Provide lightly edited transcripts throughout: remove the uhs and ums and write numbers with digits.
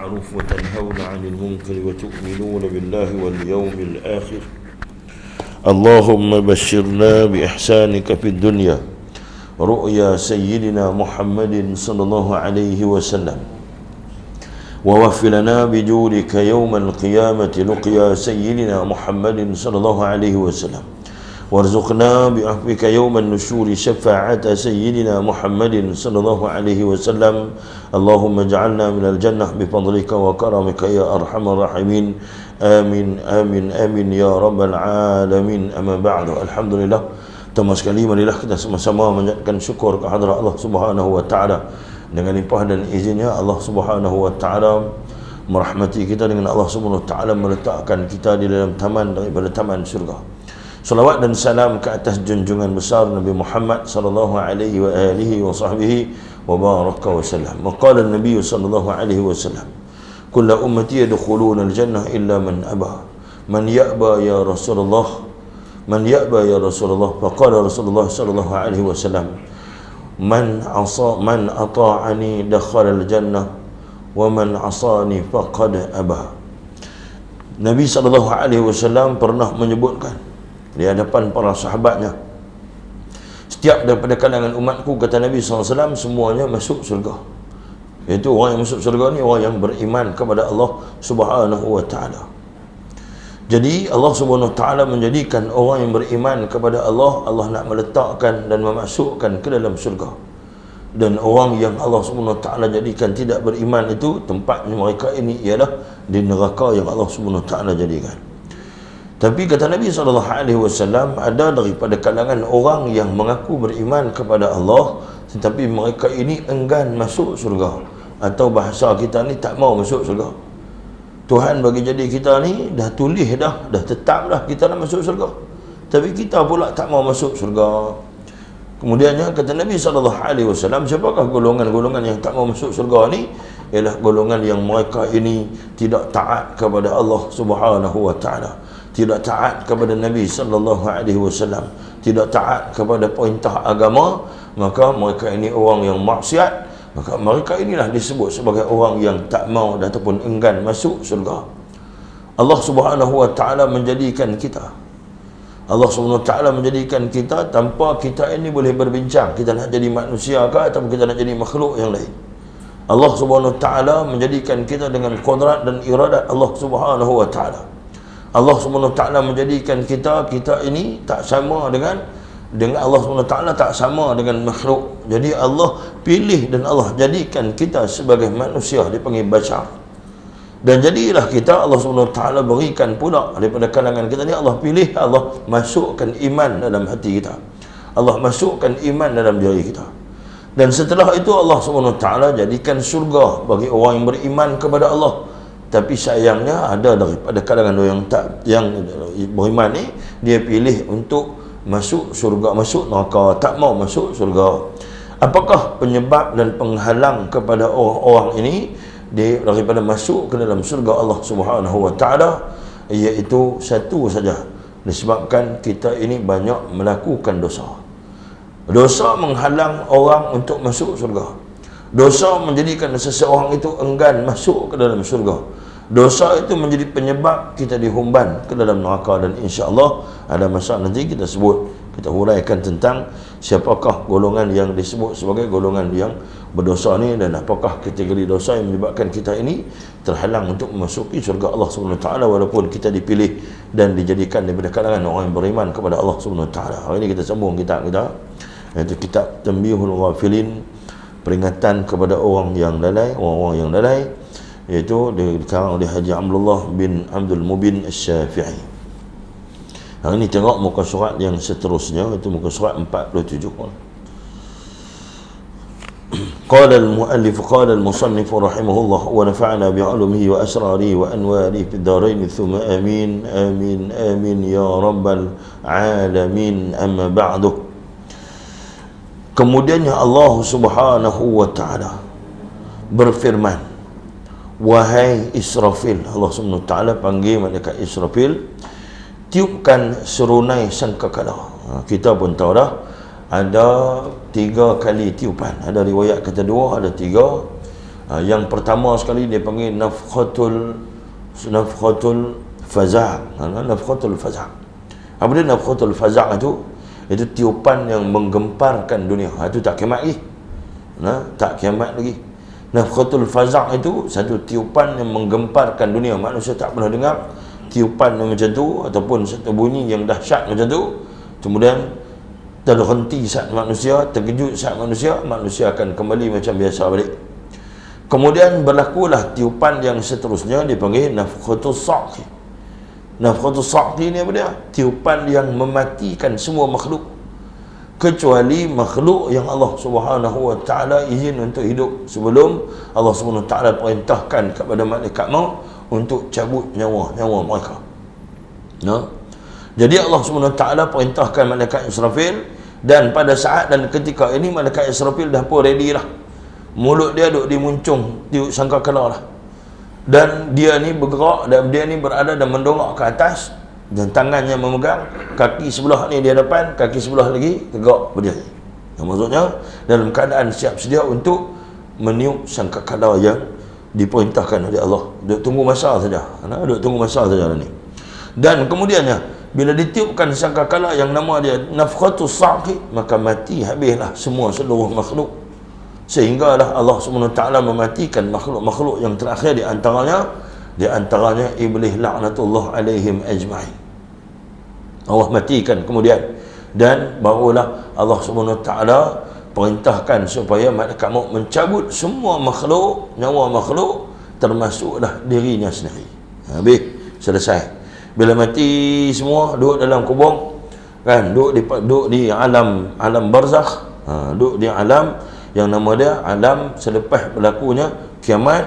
بالمعروف وتنهون عن المنكر وتؤمنون بالله واليوم الآخر. اللهم بشرنا بإحسانك في الدنيا رؤيا سيدنا محمد صلى الله عليه وسلم، ووفر لنا بجودك يوم القيامة لقيا سيدنا محمد صلى الله عليه وسلم، وارزقنا بعفوك يوم النشور شفاعة سيدنا محمد صلى الله عليه وسلم. اللهم اجعلنا من الجنة بفضلك وكرمك يا أرحم الراحمين. آمين آمين آمين يا رب العالمين. أما بعد، Alhamdulillah, pertama sekali marilah kita sama-sama menjadikan syukur kehadrat Allah Subhanahu wa taala. Dengan limpah dan izinnya Allah Subhanahu wa taala merahmati kita, dengan Allah Subhanahu wa taala meletakkan kita di dalam taman daripada taman syurga. Salawat dan salam ke atas junjungan besar Nabi Muhammad sallallahu alaihi wa alihi wa sahbihi wa baraka wa sallam. Maqala Nabi sallallahu alaihi wasallam, kullu ummati yadkhuluna al-jannah illa man aba. Man ya'ba ya Rasulullah? Man ya'ba ya Rasulullah? Faqala Rasulullah sallallahu alaihi wasallam, man ata'ani dakhala al-jannah wa man asani faqad aba. Nabi sallallahu alaihi wasallam pernah menyebutkan di hadapan para sahabatnya, setiap daripada kalangan umatku, kata Nabi SAW, semuanya masuk surga. Iaitu orang yang masuk surga ni orang yang beriman kepada Allah Subhanahu wa ta'ala. Jadi Allah Subhanahu wa ta'ala menjadikan orang yang beriman kepada Allah, Allah nak meletakkan dan memasukkan ke dalam surga. Dan orang yang Allah Subhanahu wa ta'ala jadikan tidak beriman itu, tempatnya mereka ini ialah di neraka yang Allah Subhanahu wa ta'ala jadikan. Tapi kata Nabi SAW, ada daripada kalangan orang yang mengaku beriman kepada Allah, tetapi mereka ini enggan masuk surga. Atau bahasa kita ni, tak mau masuk surga. Tuhan bagi jadi kita ni, dah tulis dah tetap dah kita nak masuk surga, tapi kita pula tak mau masuk surga. Kemudiannya kata Nabi SAW, siapakah golongan-golongan yang tak mau masuk surga ni? Ialah golongan yang mereka ini tidak taat kepada Allah Subhanahu wa ta'ala, tidak taat kepada Nabi sallallahu alaihi wasallam, tidak taat kepada perintah agama. Maka mereka ini orang yang maksiat, maka mereka inilah disebut sebagai orang yang tak mau ataupun enggan masuk surga. Allah Subhanahu wa ta'ala menjadikan kita, Allah Subhanahu wa ta'ala menjadikan kita tanpa kita ini boleh berbincang, kita nak jadi manusia ke atau kita nak jadi makhluk yang lain. Allah Subhanahu wa ta'ala menjadikan kita dengan qudrat dan iradat Allah Subhanahu wa ta'ala. Allah Subhanahu wa ta'ala menjadikan kita ini tak sama dengan Allah Subhanahu wa ta'ala, tak sama dengan makhluk. Jadi Allah pilih dan Allah jadikan kita sebagai manusia, dipanggil bashar. Dan jadilah kita, Allah Subhanahu wa ta'ala berikan pula daripada kalangan kita ni, Allah pilih, Allah masukkan iman dalam hati kita, Allah masukkan iman dalam diri kita. Dan setelah itu Allah Subhanahu wa ta'ala jadikan surga bagi orang yang beriman kepada Allah. Tapi sayangnya ada daripada kalangan yang beriman ni, dia pilih untuk masuk surga, masuk neraka, tak mau masuk surga. Apakah penyebab dan penghalang kepada orang-orang ini daripada masuk ke dalam surga Allah Subhanahu wa ta'ala? Iaitu satu saja, disebabkan kita ini banyak melakukan dosa. Dosa menghalang orang untuk masuk surga. Dosa menjadikan seseorang itu enggan masuk ke dalam surga. Dosa itu menjadi penyebab kita dihumban ke dalam neraka. Dan insya-Allah ada masa nanti kita sebut, kita huraikan tentang siapakah golongan yang disebut sebagai golongan yang berdosa ni, dan apakah kategori dosa yang menyebabkan kita ini terhalang untuk memasuki surga Allah Subhanahu wa ta'ala, walaupun kita dipilih dan dijadikan daripada kalangan orang yang beriman kepada Allah Subhanahu wa ta'ala. Hari ini kita sambung kitab kita, iaitu kitab Tanbihul Ghafilin, peringatan kepada orang yang lalai, orang-orang yang lalai, iaitu dikarang oleh Haji Abdullah bin Abdul Mubin Asy-Syafi'i. Hari ini tengok muka surat yang seterusnya, itu muka surat 47. Qala al-muallif qala al-musannif rahimahullah wa nafa'ana bi'ulumihi wa asrarihi wa anwarihi fid dharain thumma amin amin amin ya rabbal alamin. Amma ba'du. Kemudiannya Allah Subhanahu wa ta'ala berfirman, wahai Israfil. Allah Subhanahu wa ta'ala panggil malaikat Israfil, tiupkan serunai sangkakala. Kita pun tahu dah, ada 3 kali tiupan. Ada riwayat kata 2, ada 3. Yang pertama sekali dia panggil nafkhatul faza'. Nafkhatul faza'. Apa dia nafkhatul faza' itu? Itu tiupan yang menggemparkan dunia. Itu tak kiamat lagi. Tak kiamat lagi. Nafkhatul faza' itu satu tiupan yang menggemparkan dunia. Manusia tak pernah dengar tiupan yang macam tu, ataupun satu bunyi yang dahsyat macam tu. Kemudian terhenti saat manusia, terkejut saat manusia akan kembali macam biasa balik. Kemudian berlakulah tiupan yang seterusnya, dipanggil nafkhatus sa'qi. Nafkhatus sa'qi ni apa dia? Tiupan yang mematikan semua makhluk, kecuali makhluk yang Allah Subhanahu wa taala izin untuk hidup sebelum Allah Subhanahu wa taala perintahkan kepada malaikat maut untuk cabut nyawa mereka. Jadi Allah Subhanahu wa taala perintahkan malaikat Israfil, dan pada saat dan ketika ini malaikat Israfil dah pun ready lah. Mulut dia duk dimuncung tiup sangkakala lah. Dan dia ni bergerak, dan dia ni berada dan mendongak ke atas, dan tangannya memegang, kaki sebelah ni di hadapan, kaki sebelah lagi tegak berdiri. Maksudnya dalam keadaan siap sedia untuk meniup sangkakala yang diperintahkan oleh Allah. Duk tunggu masa saja. Duk tunggu masa saja ni. Dan kemudiannya bila ditiupkan sangkakala yang nama dia nafkhatus sa'qi, maka mati habislah semua seluruh makhluk, sehinggalah Allah SWT mematikan makhluk-makhluk yang terakhir, di antaranya iblis laknatullah alaihim ajma'in. Allah matikan kemudian, dan barulah Allah SWT perintahkan supaya malaikat maut mencabut semua makhluk, nyawa makhluk, termasuklah dirinya sendiri. Habis, selesai. Bila mati semua, duduk dalam kubur, kan, duduk di alam barzakh, duduk di alam yang nama dia alam selepas berlakunya kiamat.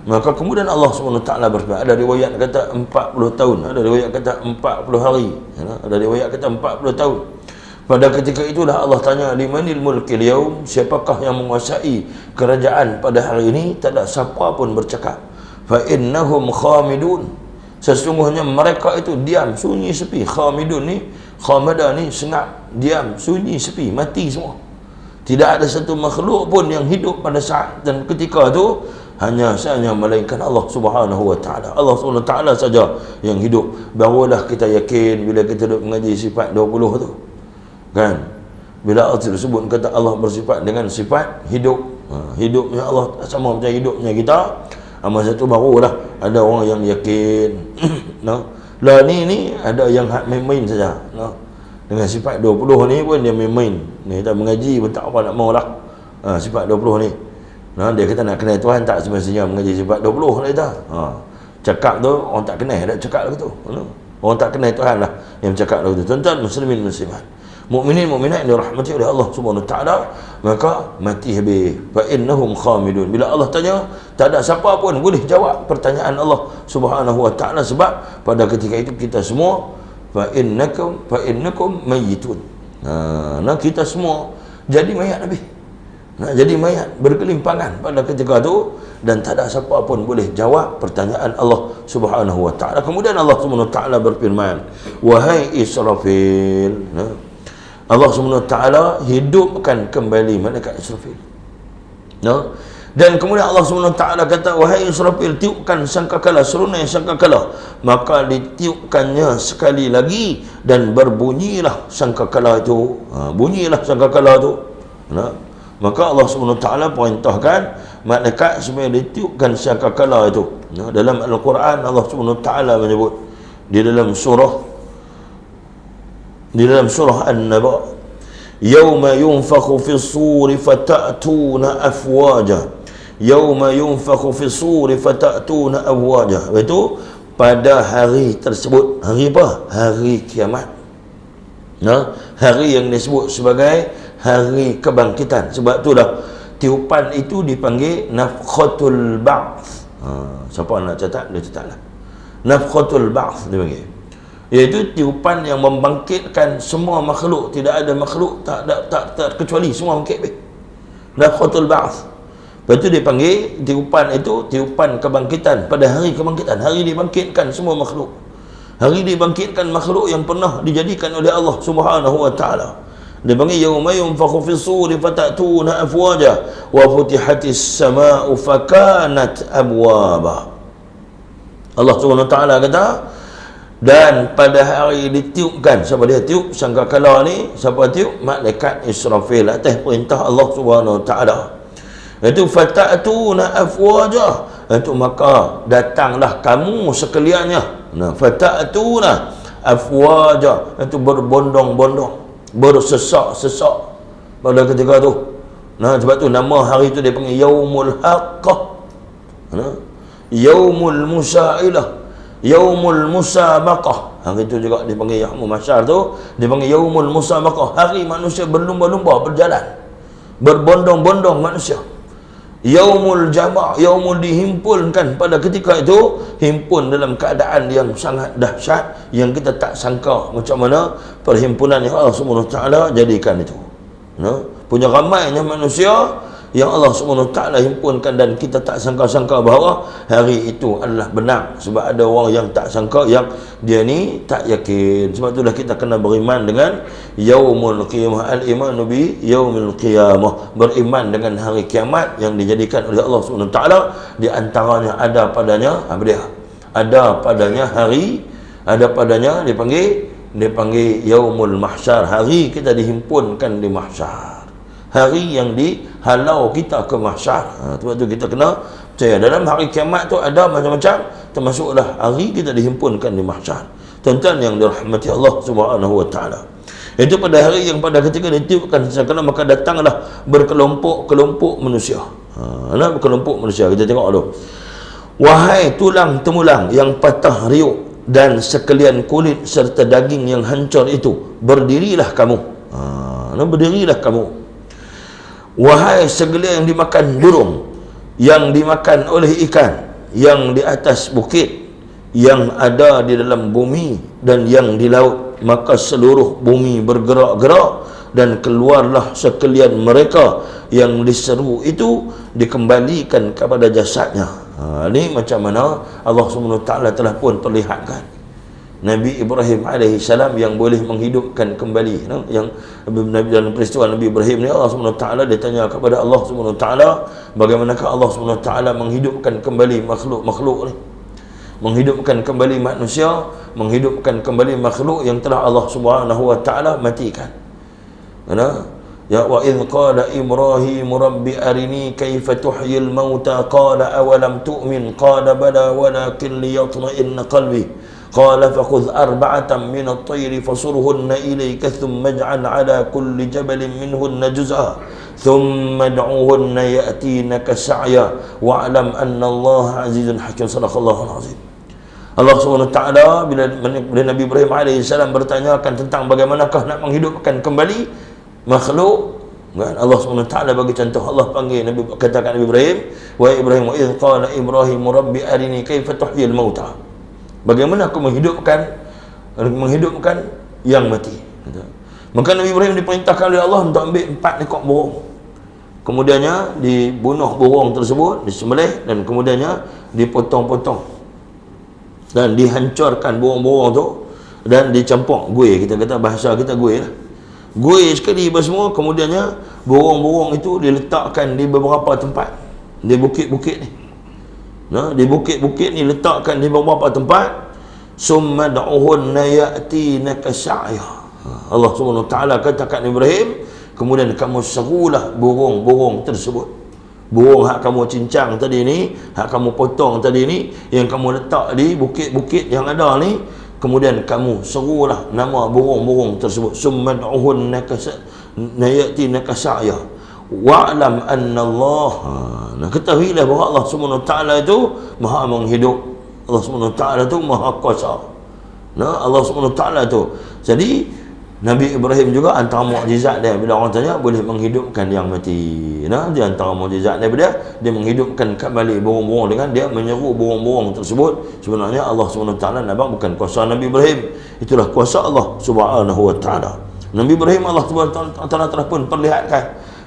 Maka kemudian Allah SWT berfirman, ada riwayat kata 40 tahun, ada riwayat kata 40 hari, ada riwayat kata 40 tahun. Pada ketika itulah Allah tanya, limanil mulkil yaum, siapakah yang menguasai kerajaan pada hari ini? Tak ada siapa pun bercakap. Fa innahum khamidun, sesungguhnya mereka itu diam, sunyi, sepi. Khamidun ni, khamada ni sengap, diam, sunyi, sepi, mati semua. Tidak ada satu makhluk pun yang hidup pada saat dan ketika itu, hanya melainkan Allah Subhanahu wa taala. Allah Subhanahu wa taala saja yang hidup. Barulah kita yakin bila kita duduk mengaji sifat 20 tu. Kan? Bila Allah tersebut kata Allah bersifat dengan sifat hidup. Hidupnya Allah sama macam hidupnya kita. Masa tu barulah ada orang yang yakin. Lah ni ada yang main-main saja. Dengan sifat 20 ni pun dia main-main. Ni tak mengaji pun tak apa nak mau lah. Sifat 20 ni. Dia kata nak kenal Tuhan tak semestinya mengaji sifat 20 lah kita. Cakap tu orang tak kenal dah cakap lah tu. Orang tak kenal Tuhan lah yang cakap lah tu. Tuan-tuan muslimin muslimat, mukminin mukminat yang dirahmati oleh Allah Subhanahu wa taala, maka mati habis. Fa innahum khamidun. Bila Allah tanya, tak ada siapa pun boleh jawab pertanyaan Allah Subhanahu wa taala, sebab pada ketika itu kita semua fa innakum mayyitun. Kita semua jadi mayat habis. Jadi mayat berkelimpangan pada ketika itu, dan tak ada siapa pun boleh jawab pertanyaan Allah Subhanahu wa taala. Kemudian Allah Subhanahu wa taala berfirman, wahai Israfil, Allah Subhanahu wa taala hidupkan kembali malaikat Israfil. Dan kemudian Allah Subhanahu wa taala kata, wahai Israfil, tiupkan sangkakala, serunai sangkakala. Maka ditiupkannya sekali lagi, dan berbunyilah sangkakala itu. Bunyilah sangkakala itu. Maka Allah SWT perintahkan malaikat supaya ditiupkan sangkakala itu. Dalam Al-Quran Allah SWT menyebut di dalam surah An-Naba, yauma yunfakhu fis suri fatatuna afwaja, yauma yunfakhu fis suri fatatuna afwaja. Itu pada hari tersebut. Hari apa? Hari kiamat. Hari yang disebut sebagai hari kebangkitan. Sebab itulah tiupan itu dipanggil nafkhatul ba'th. Siapa nak catat, dia catatlah. Nafkhatul ba'th dipanggil, iaitu tiupan yang membangkitkan semua makhluk. Tidak ada makhluk tak kecuali semua bangkit. Nafkhatul ba'th. Lepas itu dipanggil tiupan itu tiupan kebangkitan. Pada hari kebangkitan, hari dibangkitkan semua makhluk. Hari dibangkitkan makhluk yang pernah dijadikan oleh Allah Subhanahu wa taala. Dia panggil yauma yunfakhu fis suri fatatuna afwaja wa futihatis samaa'u fakanat abwaba. Allah Subhanahu wa taala kata, dan pada hari ditiupkan, siapa dia tiup? Sangkakala ni siapa tiup? Malaikat Israfil atas perintah Allah Subhanahu wa taala. Itu fatatuna afwaja, itu maka datanglah kamu sekaliannya. Nah, fatatuna afwaja, itu berbondong-bondong, bersesak-sesak pada ketika tu. Nah, sebab tu nama hari tu dia panggil Yaumul Haqqah, Yaumul Musailah, Yaumul Musabaqah. Hari tu juga dipanggil Yaumul Mahsyar tu, dipanggil Yaumul Musabaqah, hari manusia berlumba-lumba berjalan, berbondong-bondong manusia. Yaumul Jama', yaumul dihimpunkan pada ketika itu, himpun dalam keadaan yang sangat dahsyat yang kita tak sangka macam mana perhimpunan yang Allah Subhanahu wa taala jadikan itu. Punya ramainya manusia yang Allah Subhanahu wa taala himpunkan, dan kita tak sangka-sangka bahawa hari itu adalah benar. Sebab ada orang yang tak sangka, yang dia ni tak yakin. Sebab itulah kita kena beriman dengan Yaumul Qiyamah, al-imanu bi Yaumil Qiyamah, beriman dengan hari kiamat yang dijadikan oleh Allah Subhanahu wa taala. Di antaranya ada padanya apa dia? Ada padanya hari, ada padanya dipanggil Yaumul Mahsyar, hari kita dihimpunkan di mahsyar, hari yang dihalau kita ke mahsyar. Sebab tu kita kena percaya dalam hari kiamat tu ada macam-macam, termasuklah hari kita dihimpunkan di mahsyar. Tuan-tuan yang dirahmati Allah Subhanahu wa taala, itu pada hari yang pada ketika ditiupkan sangkakala, maka datanglah berkelompok-kelompok manusia. Berkelompok manusia. Kita tengok dulu. Wahai tulang temulang yang patah riuk dan sekalian kulit serta daging yang hancur itu, berdirilah kamu. Berdirilah kamu. Wahai segala yang dimakan burung, yang dimakan oleh ikan, yang di atas bukit, yang ada di dalam bumi dan yang di laut, maka seluruh bumi bergerak-gerak, dan keluarlah sekalian mereka yang diseru itu dikembalikan kepada jasadnya. Ini macam mana Allah Subhanahu wa taala telah pun perlihatkan Nabi Ibrahim alaihi salam yang boleh menghidupkan kembali. Yang Nabi dalam peristiwa Nabi Ibrahim ni, Allah Subhanahu wa taala ditanya kepada Allah Subhanahu wa taala, bagaimanakah Allah Subhanahu wa taala menghidupkan kembali makhluk-makhluk ni, menghidupkan kembali manusia, menghidupkan kembali makhluk yang telah Allah Subhanahu wa taala matikan. Ya wa idh qala Ibrahim rabbi arini kaifa tuhyil mauta qala awalam tu'min qala bala walakin liyatma'inna qalbi qala fakhudh arba'atan min at-tayr fasurhunna ilayka thumma ij'al 'ala kulli jabalin minhunna juz'a thumma ad'uhunna ya'tinaka sa'ya wa'lam anna Allah 'azizun hakim. Sadaqallahu al-'azim. Allah Subhanahu wa taala bila Nabi Ibrahim alaihi salam bertanyakan tentang bagaimanakah nak menghidupkan kembali makhluk, kan? Allah Subhanahu wa taala bagi contoh. Allah panggil Nabi, katakan Nabi Ibrahim, wa Ibrahim wa idh qala Ibrahim rabbi arini kaifa tuhyil mauta, bagaimana aku menghidupkan yang mati. Maka Nabi Ibrahim diperintahkan oleh Allah untuk ambil 4 ekor burung, kemudiannya dibunuh burung tersebut, disembelih, dan kemudiannya dipotong-potong dan dihancurkan burung-burung tu, dan dicampur guih, kita kata bahasa kita guih lah, guih sekali semua. Kemudiannya burung-burung itu diletakkan di beberapa tempat di bukit-bukit ni. Di bukit-bukit ni letakkan di beberapa tempat. Summa da'uhunna ya'tinaka sa'ya. Allah Subhanahu wa taala katakan Ibrahim, kemudian kamu serulah burung-burung tersebut. Burung hak kamu cincang tadi ni, hak kamu potong tadi ni, yang kamu letak di bukit-bukit yang ada ni, kemudian kamu serulah nama burung-burung tersebut. Summa da'uhunna ya'tinaka sa'ya wa'lam anna Allah. Ketahuilah bahawa Allah Subhanahu wa taala itu Maha menghidup. Allah Subhanahu wa taala itu Maha kuasa. Allah Subhanahu wa taala itu. Jadi Nabi Ibrahim juga antara mukjizat dia, bila orang tanya, boleh menghidupkan yang mati. Dia antara mukjizat dia, dia menghidupkan kembali burung-burung dengan dia menyeru burung-burung tersebut. Sebenarnya Allah Subhanahu wa taala nampak bukan kuasa Nabi Ibrahim, itulah kuasa Allah Subhanahu wa taala. Nabi Ibrahim Allah Subhanahu wa taala telah pun perlihatkan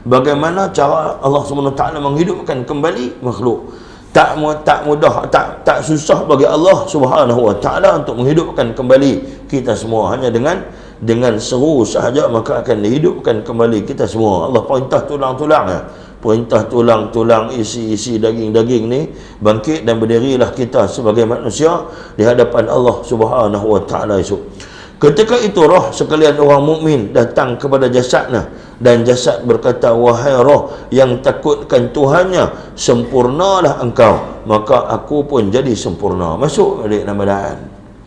bagaimana cara Allah Subhanahu wa taala menghidupkan kembali makhluk. Tak mudah, tak susah bagi Allah Subhanahu wa taala untuk menghidupkan kembali kita semua, hanya dengan dengan seru sahaja maka akan dihidupkan kembali kita semua. Allah perintah tulang-tulang ya. Perintah tulang-tulang, isi-isi daging-daging ni bangkit dan berdirilah kita sebagai manusia di hadapan Allah Subhanahu wa taala esok. Ketika itu roh sekalian orang mukmin datang kepada jasadnya dan jasad berkata, wahai roh yang takutkan Tuhannya, sempurnalah engkau, maka aku pun jadi sempurna. Masuk balik dalam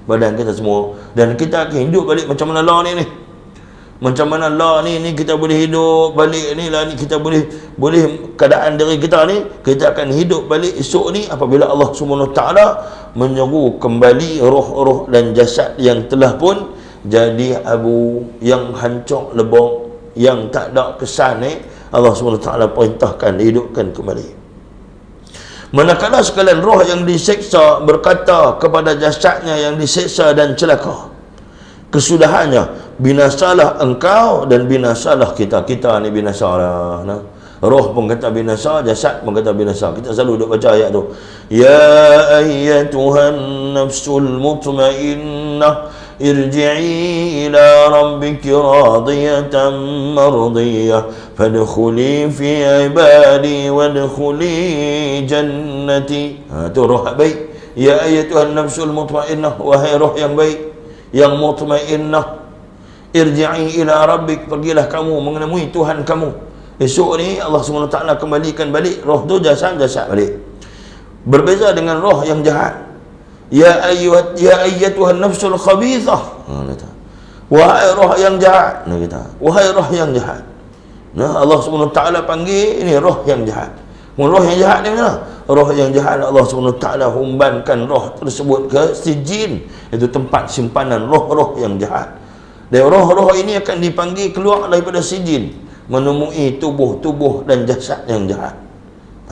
badan kita semua, dan kita akan hidup balik macam mana lah ni. Macam mana lah ni kita boleh hidup balik ni lah ni, kita boleh keadaan diri kita ni, kita akan hidup balik esok ni apabila Allah Subhanahu taala menyeru kembali roh-roh dan jasad yang telah pun jadi abu, yang hancur lebur, yang tak ada kesan ni, Allah Subhanahu taala perintahkan dihidupkan kembali. Manakala sekalian roh yang diseksa berkata kepada jasadnya yang diseksa dan celaka, kesudahannya binasalah engkau dan binasalah kita. Kita ni binasalah. Nah. Roh pun kata binasa, jasad pun kata binasa. Kita selalu duk baca ayat tu. Ya ayyatuhan nafsul mutmainnah irji'i ila rabbiki radiyatan mardiyah fadkhuli fi ibadi wadkhuli jannati. Tu roh baik. Ya ayyatuhan nafsul mutmainnah, wahai roh yang baik, yang mutmainnah, irji'i ila rabbik, pergilah kamu menemui Tuhan kamu. Esok ni Allah SWT kembalikan balik roh tu, jasad balik. Berbeza dengan roh yang jahat. Ya ayyatuhan nafsul khabithah, wahai roh yang jahat. Wahai roh yang jahat. Nah, Allah SWT panggil ini roh yang jahat. Roh yang jahat ni mana? Roh yang jahat Allah SWT humbankan roh tersebut ke sijin, itu tempat simpanan roh-roh yang jahat. Dan roh-roh ini akan dipanggil keluar daripada sijin, menemui tubuh-tubuh dan jasad yang jahat.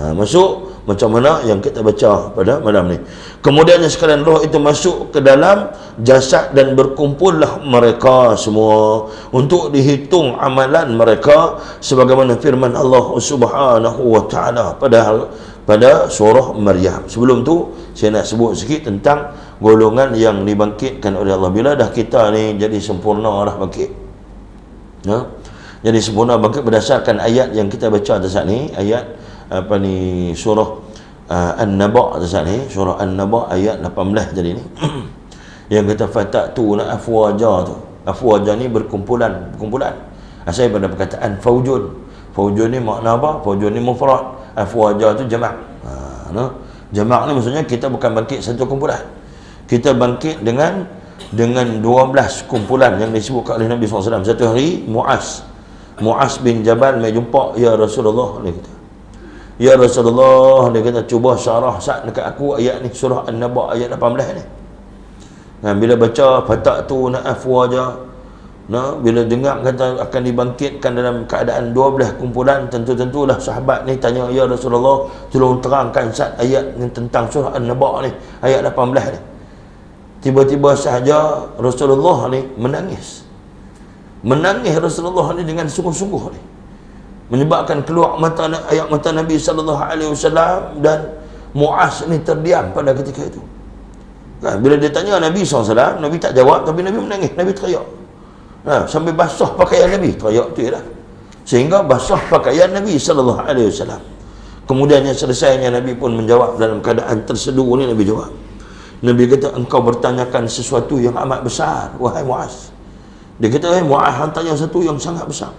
Masuk macam mana yang kita baca pada malam ni. Kemudiannya sekalian roh itu masuk ke dalam jasad dan berkumpullah mereka semua untuk dihitung amalan mereka sebagaimana firman Allah Subhanahu wa taala pada surah Maryam. Sebelum tu saya nak sebut sikit tentang golongan yang dibangkitkan oleh Allah. Bila dah kita ni jadi sempurna dah bangkit, jadi sempurna bangkit berdasarkan ayat yang kita baca atas ni, ayat surah An-Naba atas ni, surah An-Naba ayat 18 tadi ni. Yang kata fatatu na afwaja tu. Afwaja ni berkumpulan. Asal pada perkataan faujun. Faujun ni makna apa? Faujun ni mufrad. Afwaja tu jamak. Jamak ni maksudnya kita bukan bangkit satu kumpulan. Kita bangkit dengan 12 kumpulan yang disebutkan oleh Nabi SAW. Satu hari Mu'az bin Jabal mai jumpa, ya Rasulullah, dia kata, ya Rasulullah, dia kata, cuba syarah sat dekat aku ayat ni, surah An-Naba ayat 18 ni. Bila baca fatatu na afwaja, bila dengar kata akan dibangkitkan dalam keadaan 12 kumpulan, tentu-tentulah sahabat ni tanya, ya Rasulullah, tolong terangkan sat ayat ni tentang surah An-Naba ni, ayat 18 ni. Tiba-tiba sahaja Rasulullah ni menangis Rasulullah ni dengan sungguh-sungguh ni, menyebabkan keluar ayat mata Nabi SAW, dan Mu'az ni terdiam pada ketika itu. Bila dia tanya Nabi SAW, Nabi tak jawab, tapi Nabi menangis, Nabi teriak. Sampai basah pakaian Nabi, teriak tu lah, sehingga basah pakaian Nabi SAW. Kemudiannya selesainya Nabi pun menjawab dalam keadaan terseduh ni. Nabi jawab, Nabi kata, engkau bertanyakan sesuatu yang amat besar, wahai Mu'az. Dia kata, wahai Mu'az, hang tanya sesuatu yang sangat besar,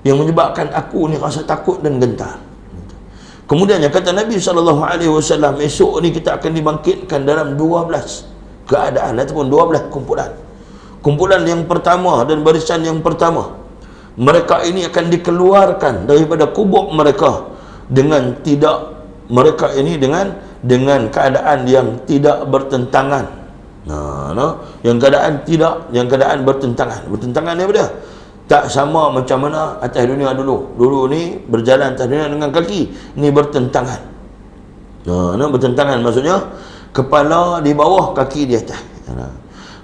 yang menyebabkan aku ni rasa takut dan gentar. Kemudiannya kata Nabi SAW, esok ni kita akan dibangkitkan dalam 12 keadaan ataupun 12 kumpulan. Kumpulan yang pertama dan barisan yang pertama, mereka ini akan dikeluarkan daripada kubur mereka dengan keadaan yang tidak bertentangan. Yang keadaan bertentangan ni apa dia? Tak sama macam mana atas dunia dulu. Dulu ni berjalan atas dunia dengan kaki, ni bertentangan. Bertentangan maksudnya kepala di bawah, kaki di atas.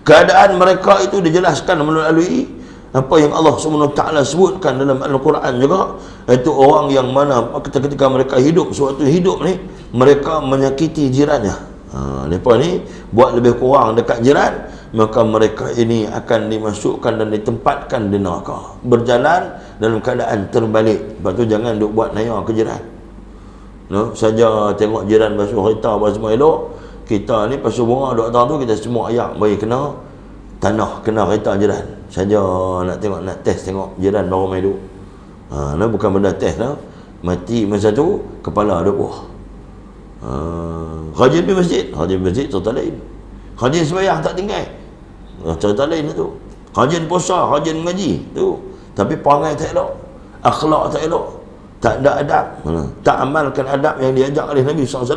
Keadaan mereka itu dijelaskan melalui apa yang Allah SWT sebutkan dalam Al-Quran juga, iaitu orang yang mana ketika mereka hidup, sewaktu hidup ni mereka menyakiti jirannya. Mereka ni buat lebih kurang dekat jiran, maka mereka ini akan dimasukkan dan ditempatkan di neraka, berjalan dalam keadaan terbalik. Lepas tu jangan duk buat naya ke jiran. No, saja tengok jiran basuh kereta apa semua elok, kita ni basuh bunga duk atas tu kita semua ayak bagi kena tanah, kena kereta jiran. Saja nak tengok, nak test tengok jiran baru main duk. No, bukan benda test lah. Mati masa tu kepala duk buah. Rajin pergi masjid, rajin masjid cerita lain. Rajin sembahyang tak tinggal, cerita lain tu. Rajin puasa, rajin mengaji tu, tapi perangai tak elok, akhlak tak elok, tak ada adab, tak amalkan adab yang diajak oleh Nabi SAW,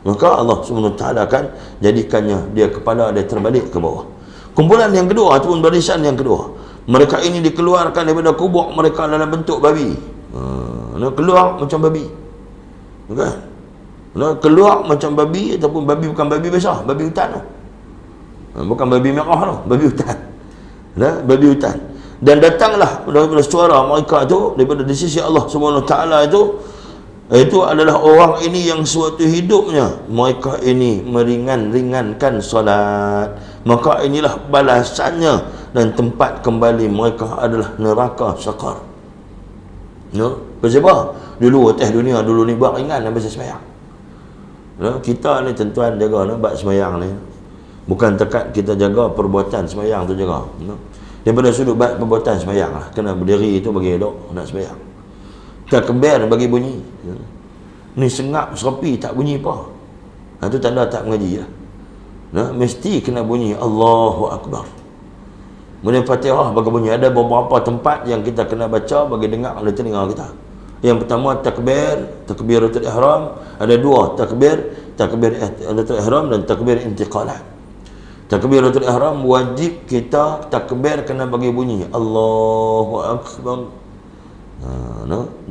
maka Allah SWT akan jadikannya dia kepala dia terbalik ke bawah. Kumpulan yang kedua ataupun barisan yang kedua, mereka ini dikeluarkan daripada kubur mereka dalam bentuk babi. Keluar macam babi, kan? Keluar macam babi, ataupun babi bukan babi biasa, babi hutan tu. Bukan babi merah tu, babi hutan. Babi hutan. Dan datanglah daripada suara mereka tu, daripada di sisi Allah SWT itu adalah orang ini yang suatu hidupnya mereka ini meringankan solat, maka inilah balasannya, dan tempat kembali mereka adalah neraka Saqar. Sebab dulu atas dunia dulu ni buat ringan habis sembahyang. Kita ni tuan-tuan jaga bab sembahyang ni, bukan tekat kita jaga perbuatan sembahyang tu jaga. Daripada sudut bab perbuatan sembahyang lah, kena berdiri itu bagi elok nak sembahyang. Takbir bagi bunyi. Ni sengap serepi tak bunyi apa. Itu tanda tak mengaji lah. Mesti kena bunyi Allahu Akbar. Kemudian Fatihah bagi bunyi. Ada beberapa tempat yang kita kena baca bagi dengar oleh telinga kita. Yang pertama takbiratul ihram. Ada dua takbiratul ihram dan takbir intiqalah. Takbiratul ihram wajib kita takbir kena bagi bunyi Allahu Akbar.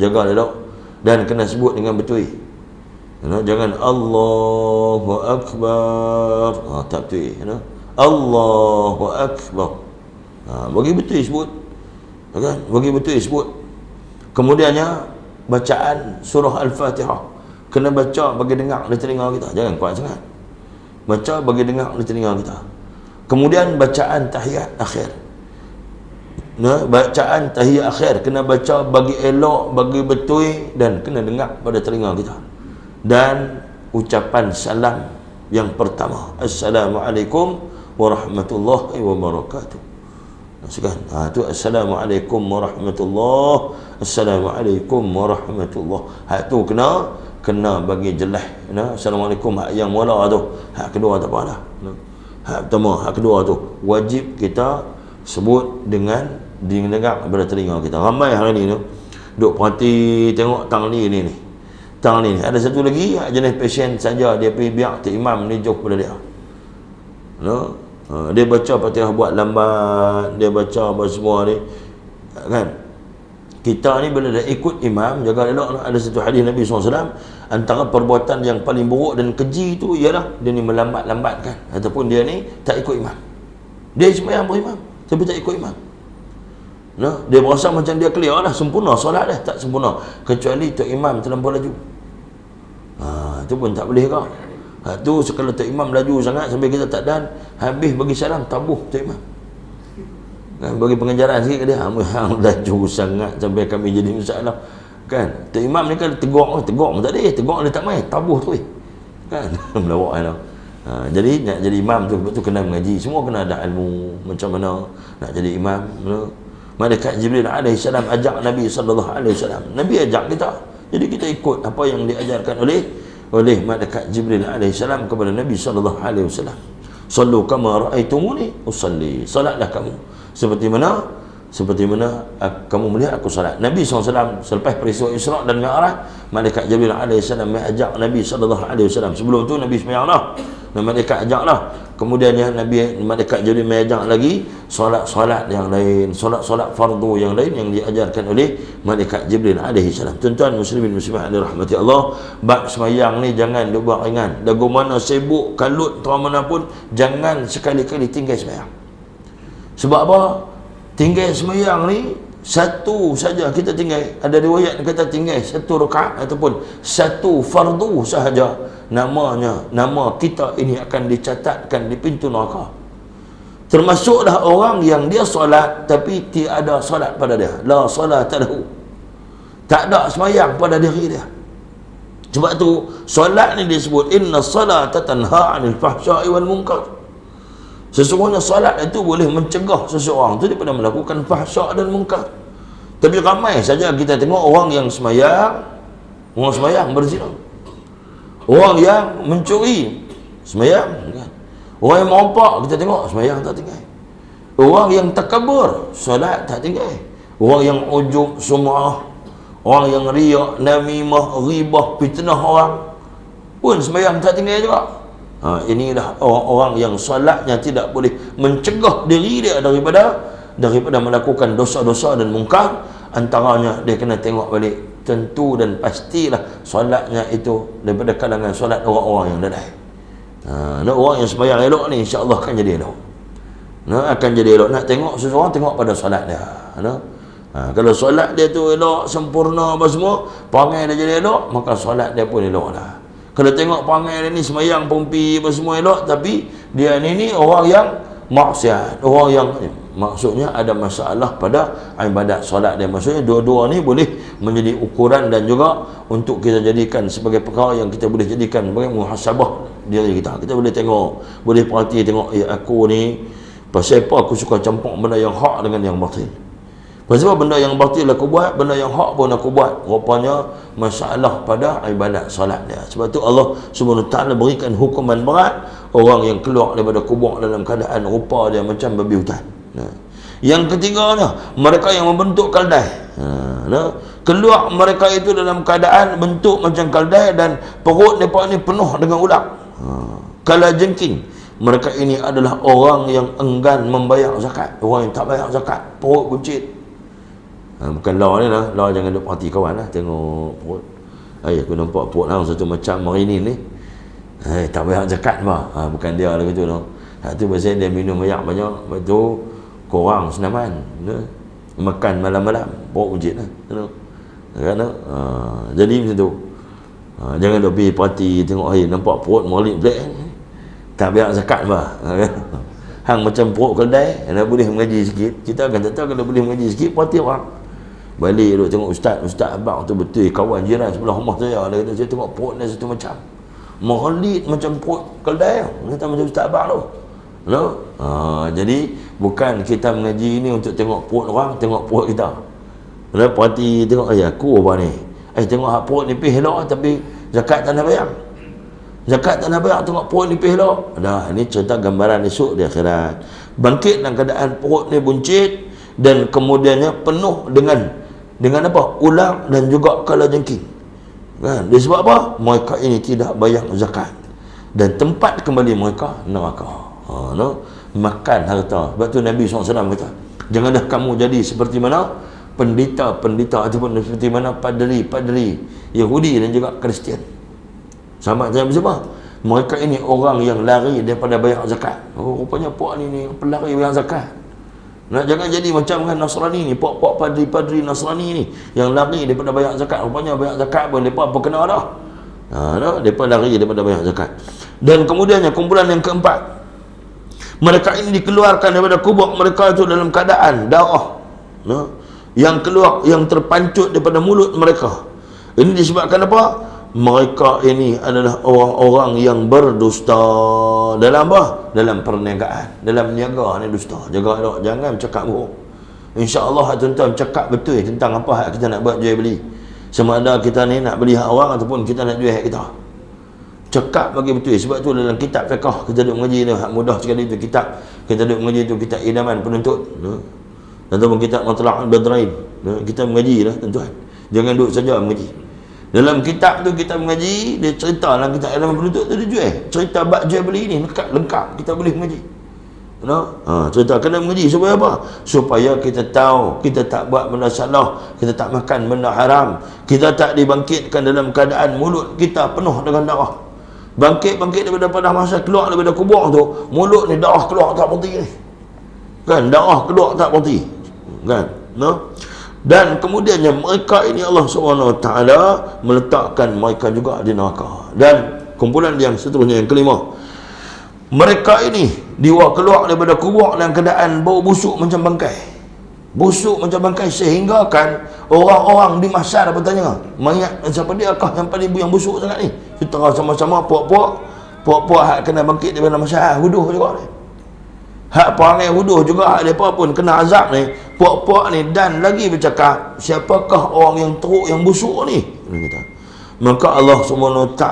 Jaga elok dan kena sebut dengan betul. Jangan Allahu Akbar tak betul. Allahu Akbar, bagi betul sebut, kan? Bagi betul sebut. Kemudiannya bacaan surah Al-Fatihah kena baca bagi dengar oleh telinga kita, jangan kuat sangat. Baca bagi dengar oleh telinga kita. Kemudian bacaan tahiyat akhir. Bacaan tahiyat akhir kena baca bagi elok, bagi betul, dan kena dengar pada telinga kita. Dan ucapan salam yang pertama, Assalamualaikum warahmatullahi wabarakatuh. Itu Assalamualaikum warahmatullahi, Assalamualaikum warahmatullahi. Hak tu kena bagi jelas. Assalamualaikum hak yang mula tu. Hak kedua tak apa dah. Hak pertama, hak kedua tu wajib kita sebut dengan didengar daripada telinga kita. Ramai hari ni duk perhati tengok tang ni. Tang ni ada satu lagi jenis pasien saja, dia pergi biar tok imam ni jauh pada dia. Dia baca Fatihah buat lambat, dia baca apa semua ni, kan? Kita ni bila dah ikut imam, jaga elok. Ada satu hadis Nabi SAW, antara perbuatan yang paling buruk dan keji tu ialah dia ni melambat-lambatkan, ataupun dia ni tak ikut imam. Dia sembahyang berimam tapi tak ikut imam. Dia berasa macam dia clear dah, sempurna solat dah, tak sempurna kecuali tok imam terlampau laju. Itu pun tak boleh kau. Tu kalau tok imam laju sangat sampai kita tak dan, habis bagi salam tabuh tok imam. Bagi pengajaran sikit ke dia, hang laju sangat sampai kami jadi masalah, kan? Tok imam ni kan tegur pun tak ada, tegur dia tak main, tabuh tu kan. Melawak lah. Jadi nak jadi imam tu betul kena mengaji, semua kena ada ilmu macam mana nak jadi imam. Malaikat Jibril alaihi salam ajak Nabi sallallahu alaihi wasallam. Nabi ajak kita, jadi kita ikut apa yang diajarkan oleh malaikat Jibril alaihi salam kepada Nabi sallallahu alaihi wasallam. Sallu kama raaitumuni usalli. Salatlah kamu seperti mana kamu melihat aku salat. Nabi SAW selepas peristiwa Isra' dan Mi'raj, malaikat Jibril alaihi salam ajak Nabi sallallahu alaihi wasallam. Sebelum tu Nabi sembahyang dah, dan malaikat ajak lah. Kemudiannya malaikat Jibril ajak lagi solat yang lain, solat fardu yang lain yang diajarkan oleh malaikat Jibril alaihi salam. Tuan-tuan muslimin muslimat dirahmati Allah, bab sembahyang ni jangan dibuat ringan. Dagu mana sibuk, kalut terang mana pun, jangan sekali-kali tinggal sembahyang. Sebab apa? Tinggal sembahyang ni satu saja kita tinggal. Ada riwayat kata tinggal satu rakaat ataupun satu fardu sahaja, nama kita ini akan dicatatkan di pintu neraka. Termasuklah orang yang dia solat tapi tiada solat pada dia. La salata lahu. Tak ada semayang pada diri dia. Sebab tu solat ni disebut inna salata tanha 'anil fahsya'i wal munkar. Sesungguhnya solat itu boleh mencegah seseorang tu daripada melakukan fahsya' dan munkar. Tapi ramai saja kita tengok orang yang semayang berzina. Orang yang mencuri semayang, kan? Orang yang merompak kita tengok semayang tak tinggal. Orang yang takabur solat tak tinggal. Orang yang ujub, sum'ah, orang yang riak, namimah, ghibah, fitnah orang pun semayang tak tinggal juga. Inilah orang-orang yang solatnya tidak boleh mencegah diri dia daripada melakukan dosa-dosa dan mungkar. Antaranya dia kena tengok balik, tentu dan pastilah solatnya itu daripada kalangan solat orang-orang yang lalai. Orang yang sembahyang elok ni insya-Allah akan jadi elok. Akan jadi elok. Nak tengok seseorang, tengok pada solat dia. Kalau solat dia tu elok, sempurna apa semua, perangai dia jadi elok, maka solat dia pun elok lah. Kalau tengok perangai dia ni sembahyang pompi apa semua elok, tapi dia ni orang yang maksiat, orang yang maksudnya ada masalah pada ibadat solat dia. Maksudnya dua-dua ni boleh menjadi ukuran dan juga untuk kita jadikan sebagai perkara yang kita boleh jadikan sebagai muhasabah diri kita. Kita boleh tengok, boleh perhati tengok, aku ni pasal apa aku suka campur benda yang hak dengan yang batil. Pasal benda yang batil aku buat, benda yang hak pun aku buat. Rupanya masalah pada ibadat solat dia. Sebab tu Allah Subhanahu Taala berikan hukuman berat orang yang keluar daripada kubur dalam keadaan rupa dia macam babi hutan. Yang ketiganya, mereka yang membentuk kaldai. Keluar mereka itu dalam keadaan bentuk macam kaldai dan perut mereka ni penuh dengan ulat. Kala jengking. Mereka ini adalah orang yang enggan membayar zakat. Orang yang tak bayar zakat, perut buncit. Bukan law ni lah, law jangan duk perhati kawan lah, tengok perut. Aku nampak perut hang satu macam hari ni tak bayar zakat mah. Bukan dia lah gitu noh. Tu pasal dia minum banyak, lepas tu korang senaman, makan malam-malam, perut buncit lah. Kan? Jadi macam tu. Jangan duk pergi perhati tengok nampak perut molek black, tak bayar zakat mah. Hang macam perut kedai, nak boleh mengaji sikit. Kita akan tak tahu kalau boleh mengaji sikit, perhati orang. Balik duk tengok ustaz abang tu betul kawan jiran sebelah rumah saya. Dia kata saya tengok perut dia satu macam merelit macam perut kedai. Dia kata macam ustaz abang tu. Jadi bukan kita mengaji ni untuk tengok perut orang, tengok perut kita. Perhati tengok aku apa ni. Tengok hak perut ni pih elok tapi zakat tak nak bayar. Zakat tak nak bayar, tengok perut ni pih elok. Ini cerita gambaran esok di akhirat. Bangkit dalam keadaan perut ni buncit dan kemudiannya penuh dengan apa? Ular dan juga kalajengking. Kan? Dia sebab apa? Mereka ini tidak bayar zakat dan tempat kembali mereka neraka. Makan harta. Sebab tu Nabi SAW kata, janganlah kamu jadi seperti mana pendeta-pendeta ataupun seperti mana padri-padri Yahudi dan juga Kristian. Sama macam siapa? Mereka ini orang yang lari daripada bayar zakat. Rupanya puak ni pelari bayar zakat. Jangan jadi macam dengan Nasrani ni, puak-puak padri-padri Nasrani ni yang lari daripada bayar zakat. Rupanya bayar zakat pun mereka apa kena dah. Mereka lari daripada bayar zakat. Dan kemudiannya kumpulan yang keempat, mereka ini dikeluarkan daripada kubur mereka itu dalam keadaan darah yang keluar, yang terpancut daripada mulut mereka. Ini disebabkan apa? Mereka ini adalah orang-orang yang berdusta dalam apa? Dalam perniagaan, dalam niaga ni dusta. Jaga elok, jangan cakap bohong. Insya-Allah tuan-tuan cakap betul tentang apa hak kita nak buat jual beli. Sama ada kita ni nak beli hak orang ataupun kita nak jual hak kita. Cakap bagi betul. Sebab tu dalam kitab fiqh kita duk mengaji ni, hak mudah sekali tu kitab. Kita duk mengaji tu kitab idaman penuntut. Ataupun kitab Matla'ul Badrain. Kita mengaji lah tuan-tuan. Jangan duduk saja mengaji. Dalam kitab tu kita mengaji, dia cerita dalam kitab idaman penuntut tu dia jual. Cerita bab jual beli ni lengkap kita boleh mengaji. Cerita kena mengaji supaya apa? Supaya kita tahu kita tak buat benda salah, kita tak makan benda haram, kita tak dibangkitkan dalam keadaan mulut kita penuh dengan darah. Bangkit daripada masa keluar daripada kubur tu, mulut ni darah keluar tak berhenti ni. Kan, darah keluar tak berhenti. Kan? Dan kemudiannya mereka ini Allah SWT meletakkan mereka juga di neraka. Dan kumpulan yang seterusnya yang kelima, Mereka ini keluar daripada kubur dalam keadaan bau busuk macam bangkai. Busuk macam bangkai, sehingga kan orang-orang di mahsyar bertanya, mayat siapa dia kah yang paling yang busuk sangat ni? Kita sama-sama puak-puak hak kena bangkit daripada mahsyar, huduh juga ni. Hak perangai huduh juga, hak mereka pun kena azab ni, puak-puak ni. Dan lagi bercakap, siapakah orang yang teruk yang busuk ni? Maka Allah SWT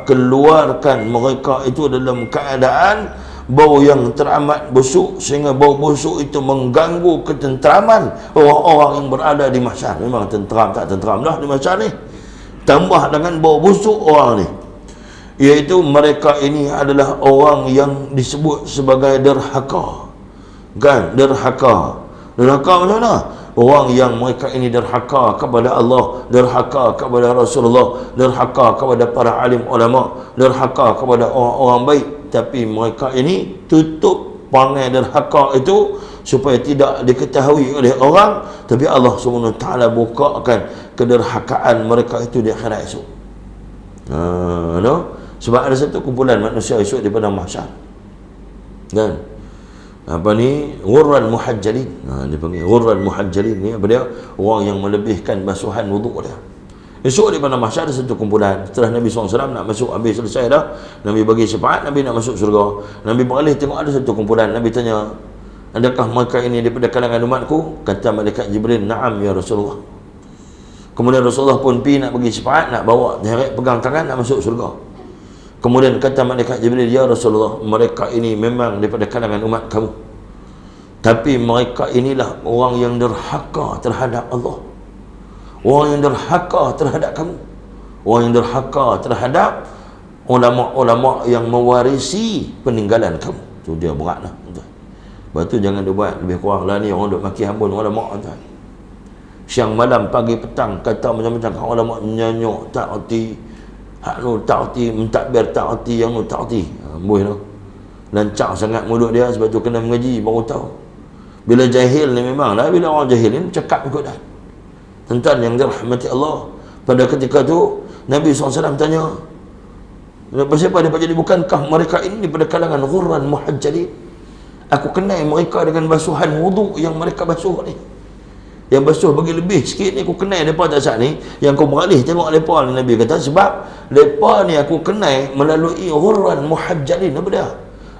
keluarkan mereka itu dalam keadaan bau yang teramat busuk, sehingga bau busuk itu mengganggu ketenteraman orang-orang yang berada di mahsyar. Memang tenteram tak tenteram dah di mahsyar ni, tambah dengan bau busuk orang ni, iaitu mereka ini adalah orang yang disebut sebagai derhaka. Kan, derhaka macam mana? Orang yang mereka ini derhaka kepada Allah, derhaka kepada Rasulullah, derhaka kepada para alim ulama, derhaka kepada orang-orang baik. Tapi mereka ini tutup perangai derhaka itu supaya tidak diketahui oleh orang. Tapi Allah SWT bukakan kederhakaan mereka itu di akhirat esok. Sebab ada satu kumpulan manusia esok di padang mahsyar, kan, apa ni, ghurran muhajjalin. Dia panggil ghurran muhajjalin ni apa dia? Orang yang melebihkan basuhan wuduk dia. Esok di padang mahsyar ada satu kumpulan. Setelah Nabi SAW nak masuk, habis selesai dah, Nabi bagi syafaat, Nabi nak masuk surga. Nabi beralih tengok ada satu kumpulan. Nabi tanya, adakah mereka ini daripada kalangan umatku? Kata malaikat Jibril, na'am ya Rasulullah. Kemudian Rasulullah pun pergi nak bagi syafaat, nak bawa, direct pegang tangan nak masuk surga. Kemudian kata malaikat Jibril, ya Rasulullah, mereka ini memang daripada kalangan umat kamu, tapi mereka inilah orang yang derhaka terhadap Allah, orang yang derhaka terhadap kamu, orang yang derhaka terhadap ulama-ulama yang mewarisi peninggalan kamu. Tu dia berat lah. Lepas tu jangan dia buat lebih kurang lah ni, orang duk maki hambun ulama tuan. Siang malam pagi petang kata macam-macam, hak ulama nyanyuk tak erti, hak nu tak erti, mentadbir tak erti, yang nu tak erti. Amboi tu. Lancak sangat mulut dia, sebab tu kena mengaji baru tahu. Bila jahil ni memanglah, bila orang jahil ni cakap ikut dah. Tuan-tuan yang dirahmati Allah, pada ketika tu Nabi SAW tanya, siapa dia jadi, bukankah mereka ini daripada kalangan ghurran muhajjalin? Aku kenal mereka dengan basuhan wuduk yang mereka basuh ni, yang basuh bagi lebih sikit ni. Aku kenal mereka tak saat ni, yang kau beralih tengok mereka ni. Nabi kata sebab mereka ni aku kenal melalui ghurran muhajjalin. Apa dia?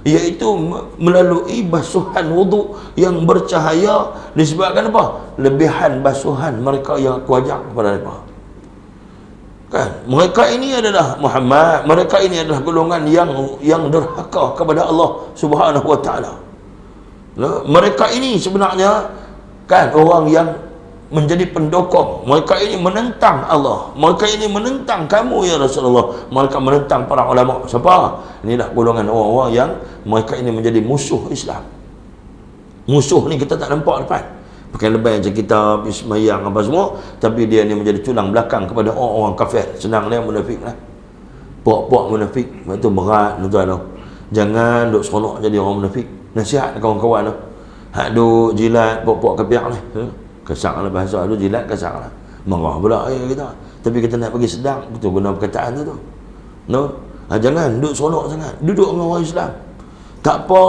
Iaitu melalui basuhan wuduk yang bercahaya. Disebabkan apa? Lebihan basuhan mereka yang aku ajak kepada mereka. Kan? Mereka ini adalah Muhammad, mereka ini adalah golongan yang derhaka kepada Allah Subhanahu wa taala. Mereka ini sebenarnya kan orang yang menjadi pendokong. Mereka ini menentang Allah, mereka ini menentang kamu ya Rasulullah, mereka menentang para ulama. Siapa? Inilah golongan orang-orang yang mereka ini menjadi musuh Islam. Musuh ni kita tak nampak depan, pakai lebay macam kita, semayang apa semua, tapi dia ni menjadi tulang belakang kepada orang-orang kafir. Senang dia munafik lah, puak-puak munafik. Itu berat tuan tu. Jangan duk seronok jadi orang munafik. Nasihat kawan-kawan tu, hak duk jilat puak-puak kafir ni, kesak lah bahasa tu, jilat kesak lah, marah pula kita. Tapi kita nak bagi sedang, kita guna perkataan tu. Jangan duduk seronok sangat, duduk dengan orang Islam. Tak apa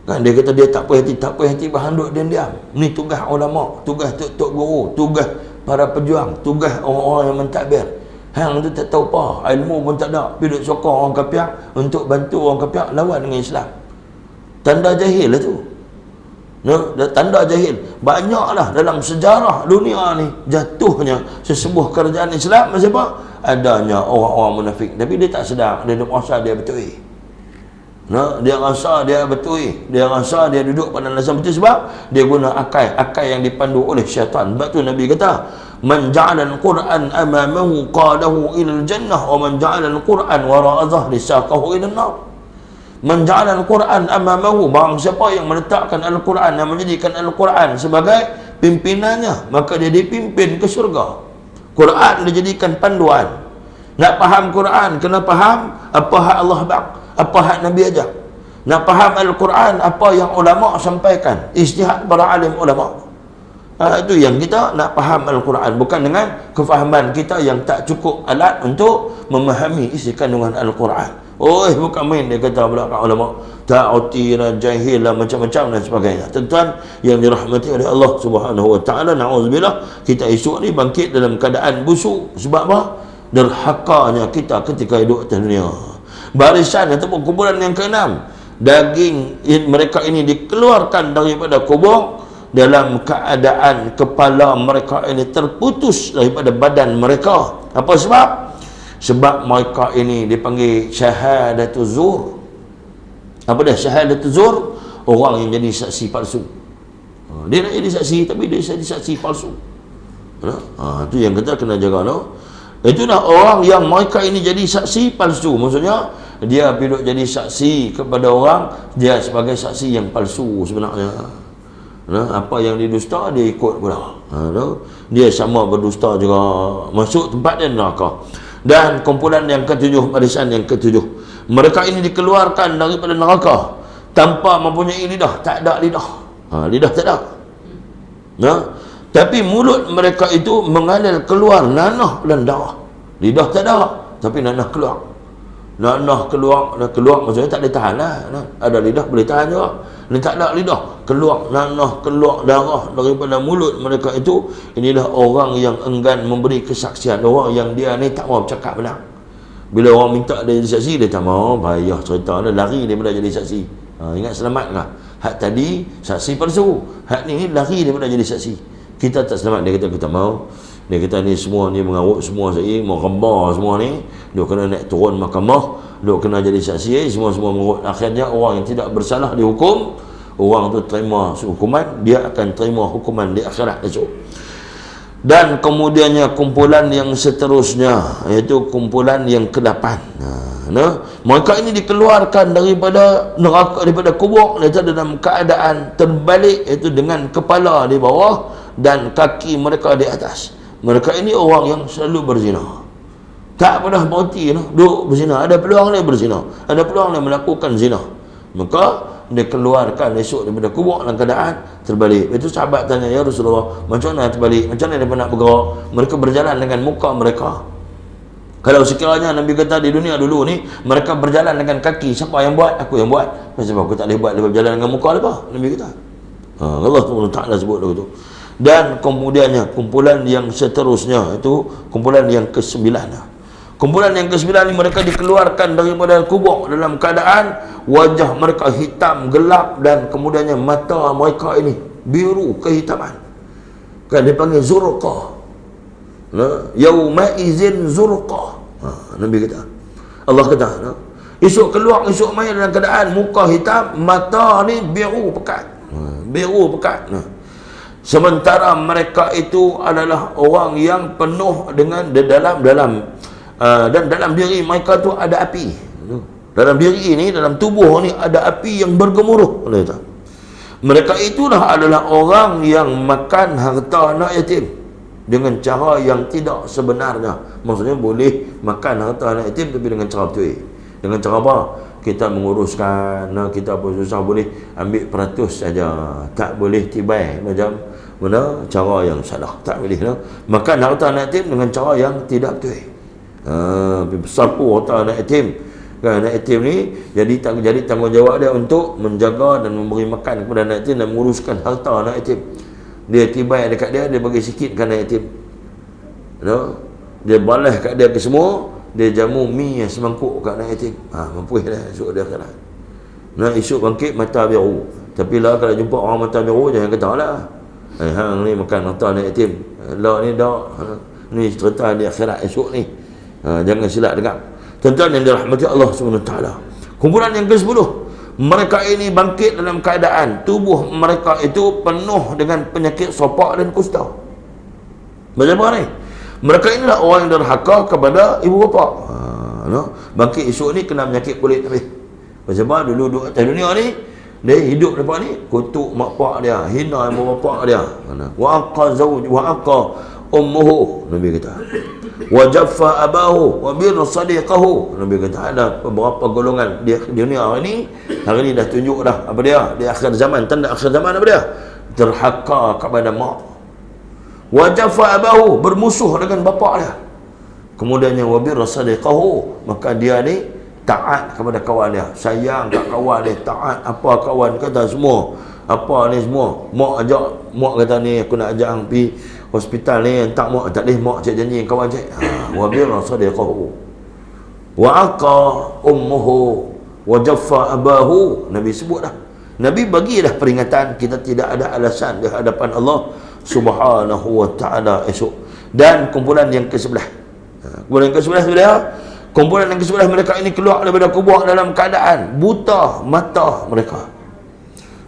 kan, dia kata dia tak puas hati, bahan duduk diam-diam. Ni tugas ulama, tugas tok guru, tugas para pejuang, tugas orang-orang yang mentadbir. Hang tu tak tahu apa, ilmu pun tak ada, pergi duduk sokong orang kafir untuk bantu orang kafir lawan dengan Islam. Tanda jahil lah tu. Tanda jahil. Banyaklah dalam sejarah dunia ni jatuhnya sesebuah kerajaan Islam. Siapa? Adanya orang-orang munafik. Tapi dia tak sedar, dia rasa dia betul. Dia rasa dia betul, dia rasa dia duduk pada landasan betul, sebab dia guna akal yang dipandu oleh syaitan. Sebab tu Nabi kata, man ja'ala al-Quran amamahu qadahu ila al-jannah, wa man ja'ala al-Quran wara'a dhahri saqahu ila an-nar. Man ja'ala al-Quran amamahu, barang siapa yang meletakkan Al-Quran, yang menjadikan Al-Quran sebagai pimpinannya, maka dia dipimpin ke syurga. Quran dijadikan panduan. Nak faham Quran, kena faham apa hak Allah bak, apa hak Nabi ajak. Nak faham Al-Quran, apa yang ulama sampaikan, ijtihad para alim ulama. Itu yang kita nak faham Al-Quran, bukan dengan kefahaman kita yang tak cukup alat untuk memahami isi kandungan Al-Quran. Oh, bukan main, dia kata belakang ulama. Ta'uti dan jahil lah, macam-macam dan sebagainya. Tuan yang dirahmati oleh Allah Subhanahu wa taala, na'udzubillah, kita esok ni bangkit dalam keadaan busuk. Sebab apa? Derhakanya kita ketika hidup atas dunia. Barisan ataupun kumpulan yang keenam, daging mereka ini dikeluarkan daripada kubur dalam keadaan kepala mereka ini terputus daripada badan mereka. Apa sebab? Sebab mereka ini dipanggil syahadatul zur. Apa dah syahadatul zur? Orang yang jadi saksi palsu. Dia nak jadi saksi tapi dia jadi saksi palsu. Itu yang kita kena jaga no? Itulah orang yang mereka ini jadi saksi palsu. Maksudnya dia bila jadi saksi kepada orang, dia sebagai saksi yang palsu sebenarnya. Apa yang didusta dia ikut pula. Dia sama berdusta juga, masuk tempat dia neraka. Dan kumpulan yang ketujuh, barisan yang ketujuh, mereka ini dikeluarkan daripada neraka tanpa mempunyai lidah. Tak ada lidah. Lidah tak ada. Tapi mulut mereka itu mengalir keluar nanah dan darah. Lidah tak ada, tapi nanah keluar. Nanah keluar maksudnya tak boleh tahan lah. Ada lidah boleh tahan juga. Ini tak ada lidah, keluar nanah, keluar darah daripada mulut mereka itu. Inilah orang yang enggan memberi kesaksian. Orang yang dia ni tak mau bercakap benar. Bila orang minta dia jadi saksi, dia tak mau, payah cerita dia, lari daripada jadi saksi. Ingat selamat lah. Hak tadi saksi palsu, hak ni lari daripada jadi saksi. Kita tak selamat. Dia kata kita mau. Dia kata ni semua ni mengarut semua saya, mau gambar semua ni, dia kena naik turun mahkamah, dia kena jadi saksi, semua-semua mengarut. Akhirnya orang yang tidak bersalah dihukum, orang tu terima hukuman, dia akan terima hukuman di akhirat esok. Dan kemudiannya kumpulan yang seterusnya, iaitu kumpulan yang ke-8. Mereka ini dikeluarkan daripada neraka, daripada kubur, iaitu dalam keadaan terbalik, iaitu dengan kepala di bawah dan kaki mereka di atas. Mereka ini orang yang selalu berzina. Tak pernah berhenti duduk berzina. Ada peluang dia berzina, ada peluang dia melakukan zina, maka dia keluarkan esok daripada kubur dalam keadaan terbalik. Itu sahabat tanya, ya Rasulullah, macam mana terbalik? Macam mana dia nak bergerak? Mereka berjalan dengan muka mereka. Kalau sekiranya Nabi kata di dunia dulu ni mereka berjalan dengan kaki, siapa yang buat? Aku yang buat. Sebab aku tak boleh buat dia berjalan dengan muka apa? Nabi kata. Allah Taala sebut begitu. Dan kemudiannya kumpulan yang seterusnya itu kumpulan yang ke-9. Kumpulan yang ke-9 ini mereka dikeluarkan daripada kubur dalam keadaan wajah mereka hitam gelap dan kemudiannya mata mereka ini biru kehitaman. Kan dipanggil zurqa. Yauma izin zurqa. Nabi kata. Allah kata, esok keluar esok mai dalam keadaan muka hitam, mata ni biru pekat. Biru pekat. Sementara mereka itu adalah orang yang penuh dengan dalam dan dalam diri mereka tu ada api. Dalam diri ini, dalam tubuh ni ada api yang bergemuruh. Mereka itulah adalah orang yang makan harta anak yatim dengan cara yang tidak sebenarnya. Maksudnya boleh makan harta anak yatim tapi dengan cara betul. Dengan cara apa? Kita menguruskan, kita pun susah boleh ambil peratus saja, tak boleh tibai macam mana cara yang salah, tak boleh makan harta anak yatim dengan cara yang tidak betul. Sapu harta anak yatim kan, anak yatim ni jadi tanggungjawab dia untuk menjaga dan memberi makan kepada anak yatim dan menguruskan harta anak yatim. Dia tibai dekat dia bagi sikit kan anak yatim, dia balas kat dia ke semua, dia jamu mi semangkuk kat anak yatim. Mampu dah esok dia akhirat. Esok bangkit mata biru. Tapi lah kalau jumpa orang mata biru jangan kata lah, hang ni makan harta anak yatim. Lah ni dak. Ni cerita di akhirat esok ni. Jangan silap dengar. Tuan-tuan yang dirahmati Allah Subhanahu Wa Taala. Kumpulan yang ke-10, mereka ini bangkit dalam keadaan tubuh mereka itu penuh dengan penyakit sopak dan kusta. Macam mana ni? Mereka inilah orang yang derhaka kepada ibu bapa. Bangkit esok ni kena penyakit kulit habis. Macam mana dulu duduk atas dunia ni, dia hidup lepas ni kutuk mak pak dia, hina ibu bapa dia. Wa aqa zawj wa aqa ummuhu, Nabi kata. Wa jaffa abahu wa bir sadiqahu, Nabi kata. Ada beberapa golongan di dunia hari ni dah tunjuk dah apa dia di akhir zaman, tanda akhir zaman apa dia? Derhaka kepada mak. Wa jaffa abahu, bermusuh dengan bapa dia. Kemudiannya wa bir sadiqahu, maka dia ni taat kepada kawan dia, sayang kat kawan dia, taat apa kawan kata semua, apa ni semua. Mak kata ni aku nak ajak hang pergi hospital ni, tak mak, tak boleh mak, cik janji kawan cik. Wa birra sadiqahu wa aqa ummuhu wa jaffa abahu. Nabi sebut dah, Nabi bagi dah peringatan, kita tidak ada alasan di hadapan Allah Subhanahu wa ta'ala esok. Dan kumpulan yang ke-11, kumpulan yang ke-11 dia, kumpulan yang ke-11 mereka ini keluar daripada kubur dalam keadaan buta mata mereka.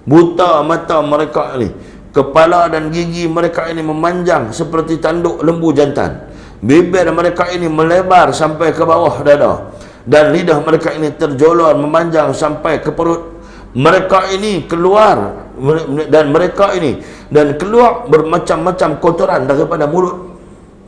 Buta mata mereka ini, kepala dan gigi mereka ini memanjang seperti tanduk lembu jantan. Bibir mereka ini melebar sampai ke bawah dada, dan lidah mereka ini terjolor memanjang sampai ke perut. Mereka ini keluar, dan mereka ini keluar bermacam-macam kotoran daripada mulut.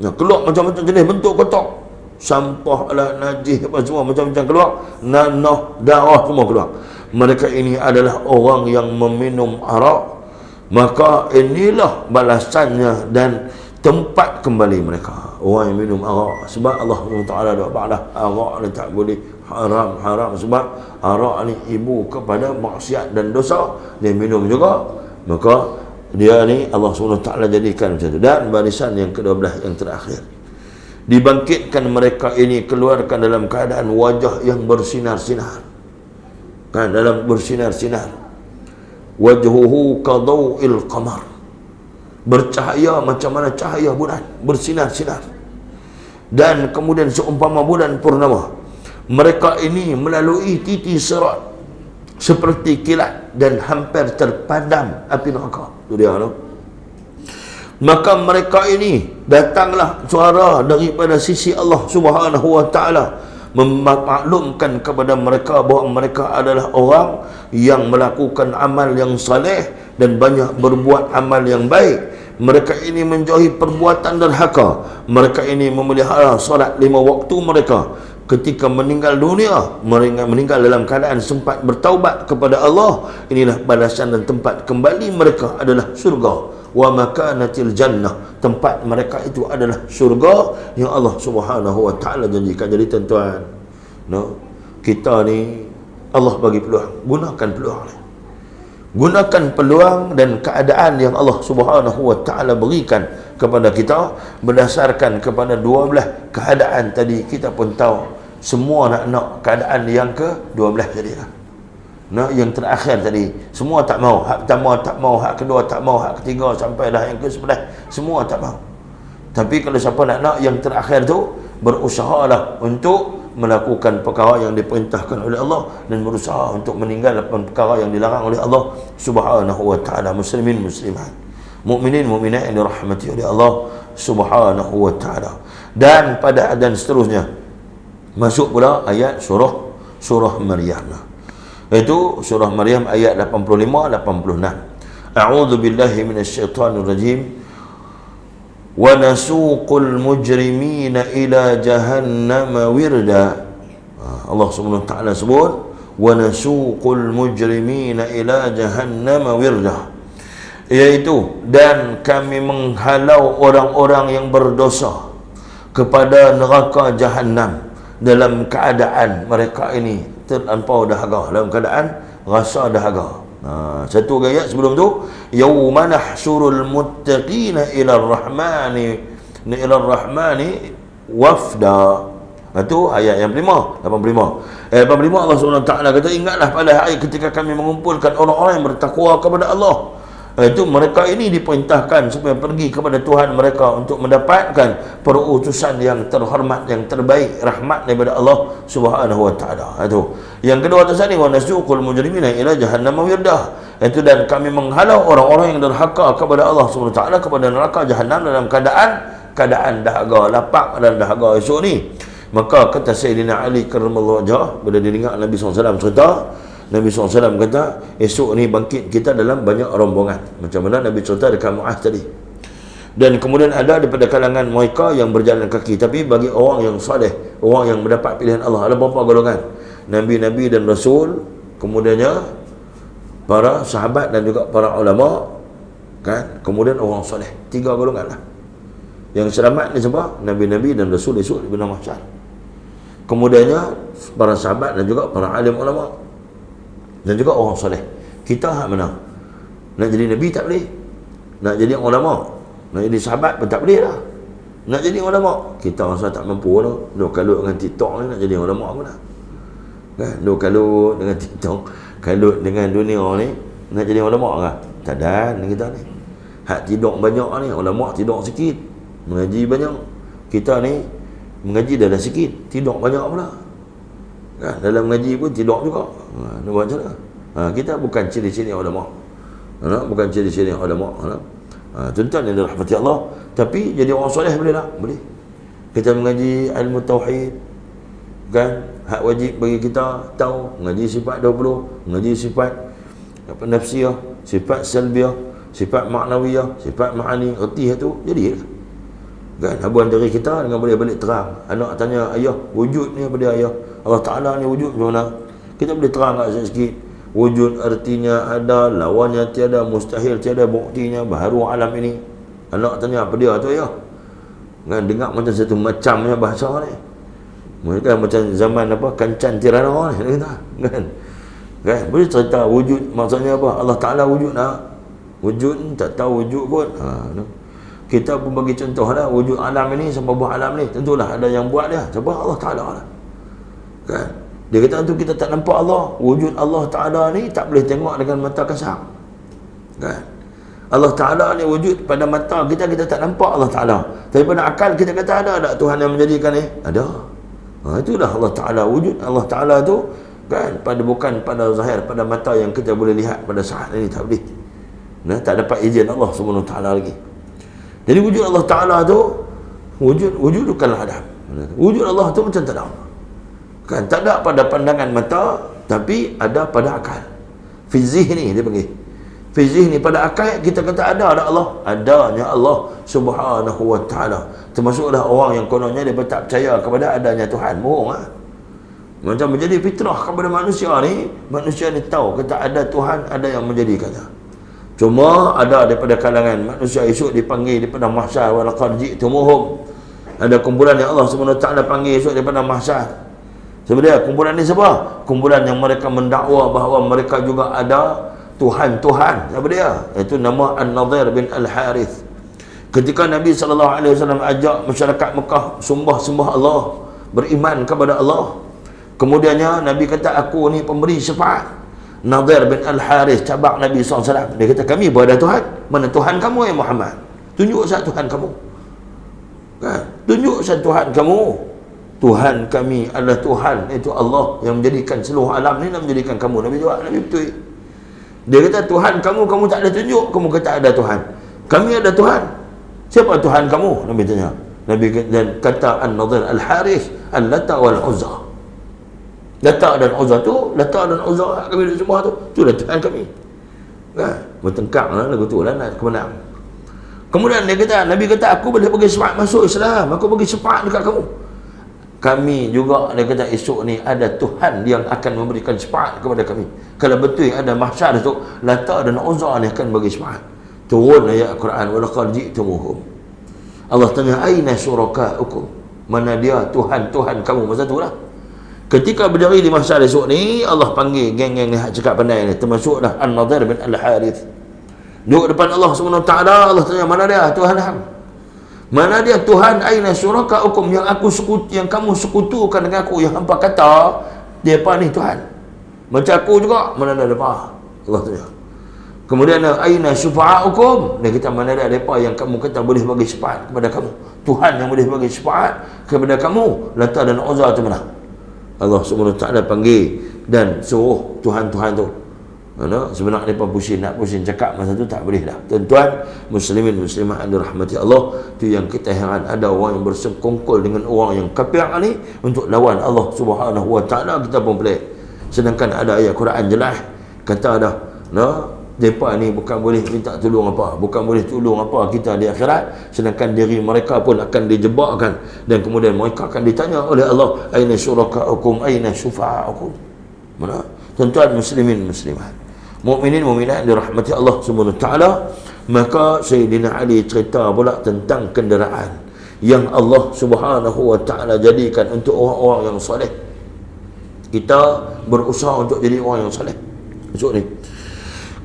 Keluar macam-macam jenis bentuk kotor, sampah lah, najis apa semua macam-macam keluar, nanah, darah semua keluar. Mereka ini adalah orang yang meminum arak, maka inilah balasannya dan tempat kembali mereka, orang yang minum arak. Sebab Allah Taala dah ba'dah arak ni tak boleh, haram, sebab arak ni ibu kepada maksiat dan dosa, dia minum juga, maka dia ni Allah SWT jadikan macam tu. Dan barisan yang ke-12 yang terakhir, dibangkitkan mereka ini, keluarkan dalam keadaan wajah yang bersinar-sinar, kan, dalam bersinar-sinar, wajhuhu kadau'il qamar, bercahaya macam mana cahaya bulan, bersinar-sinar, dan kemudian seumpama bulan purnama. Mereka ini melalui titi sirat seperti kilat dan hampir terpadam api neraka. Itu dia tu. Maka mereka ini datanglah suara daripada sisi Allah Subhanahu wa ta'ala, memaklumkan kepada mereka bahawa mereka adalah orang yang melakukan amal yang saleh dan banyak berbuat amal yang baik. Mereka ini menjauhi perbuatan derhaka. Mereka ini memelihara solat 5 waktu mereka. Ketika meninggal dunia, meninggal dalam keadaan sempat bertaubat kepada Allah. Inilah balasan dan tempat kembali mereka adalah surga. Wa makanatil jannah, tempat mereka itu adalah surga yang Allah Subhanahu wa ta'ala janjikan. Jadi tuan-tuan, kita ni Allah bagi peluang, gunakan peluang ni. Gunakan peluang dan keadaan yang Allah Subhanahu wa ta'ala berikan kepada kita berdasarkan kepada 12 keadaan tadi. Kita pun tahu semua nak keadaan yang ke-12 tadi lah. Yang terakhir tadi semua tak mau. Hak pertama tak mau, hak kedua tak mau, hak ketiga sampai dah yang ke-11 semua tak mau. Tapi kalau siapa nak yang terakhir tu, berusahalah untuk melakukan perkara yang diperintahkan oleh Allah dan berusaha untuk meninggalkan perkara yang dilarang oleh Allah Subhanahu wa ta'ala. Muslimin muslimat, mukminin mukminat yang dirahmati oleh Allah Subhanahu wa ta'ala. Dan pada adan seterusnya masuk pula ayat surah Maryam. Itu surah Maryam ayat 85-86. A'udzu billahi minasyaitonir rajim. Wa nasuqul mujrimina ila jahannama wirda. Allah Subhanahu wa ta'ala sebut wa nasuqul mujrimina ila jahannama wirda, iaitu dan kami menghalau orang-orang yang berdosa kepada neraka Jahannam dalam keadaan mereka ini terlampau dahaga, dalam keadaan rasa dahaga. Satu ayat sebelum tu, yauma nahsyurul muttaqina ila rahmani wafda. Itu ayat yang 85. Ayat 85 Allah SWT kata, ingatlah pada hari ketika kami mengumpulkan orang-orang yang bertakwa kepada Allah. Itu mereka ini diperintahkan supaya pergi kepada Tuhan mereka untuk mendapatkan perutusan yang terhormat, yang terbaik, rahmat daripada Allah Subhanahu wa ta'ala. Itu yang kedua atas ni, wa nasuqul mujrimina ila jahannam wirdah. Itu dan kami menghalau orang-orang yang derhaka kepada Allah Subhanahu wa ta'ala kepada neraka Jahannam dalam keadaan dahaga, lapar dan dahaga esok ni. Maka kata Sayyidina Ali karramallahu wajhah, bila didengar Nabi SAW cerita, Nabi SAW kata, esok ni bangkit kita dalam banyak rombongan. Macam mana Nabi cerita dekat Mu'az tadi. Dan kemudian ada daripada kalangan mereka yang berjalan kaki. Tapi bagi orang yang saleh, orang yang mendapat pilihan Allah, ada beberapa golongan. Nabi-Nabi dan Rasul, kemudiannya para sahabat dan juga para ulama, kan? Kemudian orang saleh. 3 golongan lah. Yang selamat ni siapa? Nabi-Nabi dan Rasul esok di benar mahsyar. Kemudiannya para sahabat dan juga para alim ulama dan juga orang soleh. Kita hak mana? Nak jadi nabi tak boleh, nak jadi ulama, nak jadi sahabat pun tak boleh lah. Nak jadi ulama, kita rasa tak mampu lah. Dua kalut dengan TikTok ni nak jadi ulama pun dah kan? Dua kalut dengan TikTok, kalut dengan dunia ni nak jadi ulama kan? Tak ada kita ni. Hak tidur banyak ni, ulama tidur sikit, mengaji banyak. Kita ni mengaji dah sikit, tidur banyak pula kan? Dalam mengaji pun tidur juga. Nak buat macam mana? Kita bukan ciri-ciri ulama, bukan ciri-ciri ulama. Tuan-tuan yang dirahmati Allah, tapi jadi orang soleh boleh tak? Boleh. Kita mengaji ilmu tauhid kan, hak wajib bagi kita tahu. Mengaji sifat 20, mengaji sifat apa, nafsiyah, sifat salbiyah, sifat ma'nawiyah, sifat ma'ani, erti tu jadi kan. Habuan dari kita dengan boleh balik terang. Anak tanya, ayah, wujud ni apa dia ayah? Allah Ta'ala ni wujud macam mana? Kita boleh terang sikit. Wujud artinya ada, lawannya tiada, mustahil tiada, buktinya baharu alam ini. Anak tanya, apa dia tu ayah? Kan, dengar macam satu macamnya bahasa ni. Mereka macam zaman apa, Kancan Tirana ni kan. Kan, boleh cerita wujud maksudnya apa? Allah Ta'ala wujud tak? Wujud tak tahu wujud pun. Kita pun bagi contoh lah, wujud alam ini, siapa buat alam ni? Tentulah ada yang buat dia. Siapa? Allah Ta'ala lah kan. Dia kata tu kita tak nampak Allah. Wujud Allah Ta'ala ni tak boleh tengok dengan mata kasar kan. Allah Ta'ala ni wujud pada mata kita, kita tak nampak Allah Ta'ala. Tapi pada akal kita kata ada tak Tuhan yang menjadikan ni? Ada. Itulah Allah Ta'ala wujud. Allah Ta'ala tu kan, bukan pada zahir, pada mata yang kita boleh lihat pada saat ini, tak boleh. Tak dapat izin Allah Subhanahu Ta'ala lagi. Jadi wujud Allah Ta'ala tu, wujud bukanlah ada. Wujud Allah tu macam tak ada kan, tak ada pada pandangan mata, tapi ada pada akal. Fizih ni dia panggil. Fizih ni pada akal kita kata ada Allah. Adanya Allah Subhanahu Wa Ta'ala. Termasuklah orang yang kononnya dia tak percaya kepada adanya Tuhan. Bohong lah. Macam menjadi fitrah kepada manusia ni. Manusia ni tahu kata ada Tuhan, ada yang menjadikannya. Cuma ada daripada kalangan manusia esok dipanggil daripada mahsyar, wa laqad ji'tumuhum. Ada kumpulan yang Allah Subhanahu Wa Ta'ala panggil esok daripada mahsyar. Sebenarnya kumpulan ni siapa? Kumpulan yang mereka mendakwa bahawa mereka juga ada Tuhan-Tuhan. Apa dia? Itu nama An-Nadhir bin Al-Harith. Ketika Nabi SAW ajak masyarakat Mekah sembah Allah, beriman kepada Allah. Kemudiannya Nabi kata, aku ni pemberi syafaat. Nadhir bin Al-Harith cabak Nabi SAW. Dia kata, kami berada Tuhan. Mana Tuhan kamu ya Muhammad? Tunjuk saya Tuhan kamu kan? Tunjuk saya Tuhan kamu. Tuhan kami adalah Tuhan, itu Allah yang menjadikan seluruh alam ni, nak menjadikan kamu. Nabi jawab, Nabi betul. Dia kata, Tuhan kamu tak ada tunjuk, kamu kata ada Tuhan. Kami ada Tuhan. Siapa Tuhan kamu? Nabi tanya. Nabi kata An-Nadhir Al-Harith, Al-Lata wal-Uzza. Lata dan Uzza tu, Lata dan Uzza kami semua tu, itulah Tuhan kami kan? Bertengkar lah lagu tu lah, nak kemenang. Kemudian dia kata, Nabi kata, aku boleh bagi syafaat masuk Islam, aku bagi syafaat dekat kamu. Kami juga, dia kata, esok ni ada Tuhan yang akan memberikan syafaat kepada kami. Kalau betul ada mahsyar esok, Lata dan Uzza ni akan bagi syafaat. Turun ayat Al-Quran, wa laqad ji'tumuhum. Allah tanya, aina syuraka'ukum? Mana dia Tuhan-Tuhan kamu? Masa tu lah. Ketika berdiri di mahsyar esok ni, Allah panggil geng-geng ni cakap pandai ni, termasuklah An-Nadhir bin Al-Harith. Duduk depan Allah SWT, Allah tanya, mana dia Tuhan hang? Mana dia Tuhan? Aina syuraka'ukum, yang kamu sekutukan dengan aku, yang hampa kata depa ni Tuhan. Macam aku juga, mana ada depa? Allah tanya. Kemudian aina syufa'ukum, dia kata, mana ada depa yang kamu kata boleh bagi syafaat kepada kamu? Tuhan yang boleh bagi syafaat kepada kamu. Lata dan Uzza tu mana? Allah SWT panggil dan suruh Tuhan-Tuhan tu. Sebenarnya mereka pusing, nak pusing cakap masa tu tak boleh dah. Tuan-tuan, muslimin muslimah yang dirahmati Allah, tu yang kita heran, ada orang yang bersekongkol dengan orang yang kafir ni untuk lawan Allah Subhanahu Wa Ta'ala. Kita pun pelik. Sedangkan ada ayat Quran jelas kata dah, mereka ni bukan boleh minta tolong apa, bukan boleh tolong apa kita di akhirat, sedangkan diri mereka pun akan dijebakkan, dan kemudian mereka akan ditanya oleh Allah, aina syuraka'ukum, aina syufa'ukum. Mana? Tuan-tuan muslimin muslimat, mukminin mukminat dirahmati Allah Subhanahu Wa Ta'ala. Maka Sayyidina Ali cerita pula tentang kenderaan yang Allah Subhanahu Wa Ta'ala jadikan untuk orang-orang yang soleh. Kita berusaha untuk jadi orang yang saleh. Esok ni.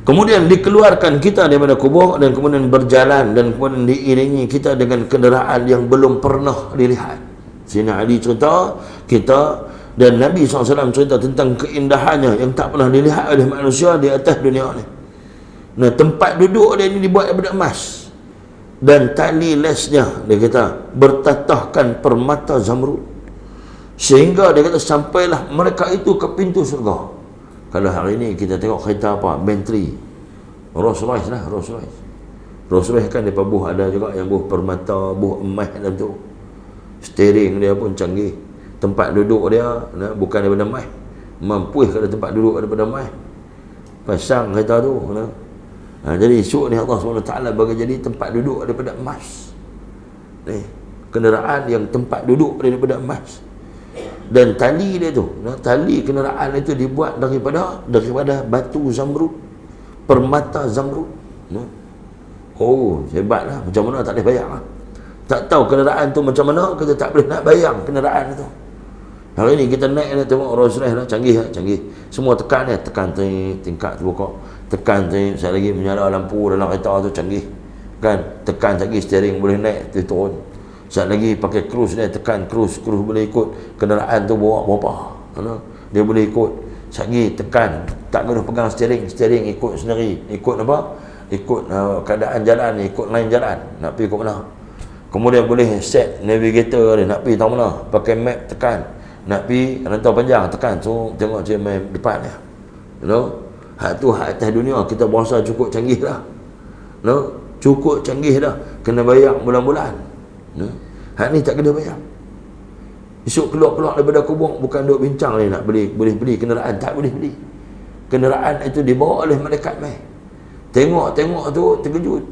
Kemudian dikeluarkan kita daripada kubur dan kemudian berjalan dan kemudian diiringi kita dengan kenderaan yang belum pernah dilihat. Sayyidina Ali cerita, kita dan Nabi SAW cerita tentang keindahannya yang tak pernah dilihat oleh manusia di atas dunia ni. Nah, tempat duduk dia ni dibuat daripada emas. Dan tali lesnya, dia kata, bertatahkan permata zamrud. Sehingga dia kata, sampailah mereka itu ke pintu surga. Kalau hari ni kita tengok kereta apa? Bentley, Rolls Royce lah, Rolls Royce. Rolls Royce kan dia buh ada juga yang buh permata, buh emas dalam tu. Steering dia pun canggih. Tempat duduk dia bukan daripada emas. Mampu kalau tempat duduk daripada emas. Pasang kereta tu. Jadi esok ni Allah SWT bagi jadi tempat duduk daripada emas. Ni, kenderaan yang tempat duduk daripada emas. Dan tali dia tu, tali kenderaan itu dibuat daripada batu zamrud, permata zamrud. Oh, hebatlah. Macam mana tak boleh bayang lah. Tak tahu kenderaan tu macam mana, kita tak boleh nak bayang kenderaan tu. Hari ni kita naik nak tengok Rolls Royce lah, canggih lah, canggih. Semua tekan ni, tekan tingkat terbuka, tekan sekali lagi menyala lampu dalam kereta tu, canggih. Kan, tekan lagi steering boleh naik turun. Saat lagi pakai cruise dia, tekan cruise boleh ikut kenderaan tu bawa berapa. Dia boleh ikut. Saat lagi tekan, tak kena pegang steering ikut sendiri. Ikut apa? Ikut keadaan jalan, ikut lain jalan. Nak pergi ke mana? Kemudian boleh set navigator dia, nak pergi tahu mana, pakai map tekan. Nak pergi rantau panjang tekan, so tengok je main depan dia. Hak tu hak atas dunia kita berasa cukup canggih dah. Cukup canggih dah. Kena bayar bulan-bulan. Hak ni tak kena bayar. Esok keluar daripada kubur bukan duk bincang ni nak boleh beli kenderaan, tak boleh beli. Kenderaan itu dibawa oleh malaikat mai. Tengok tu terkejut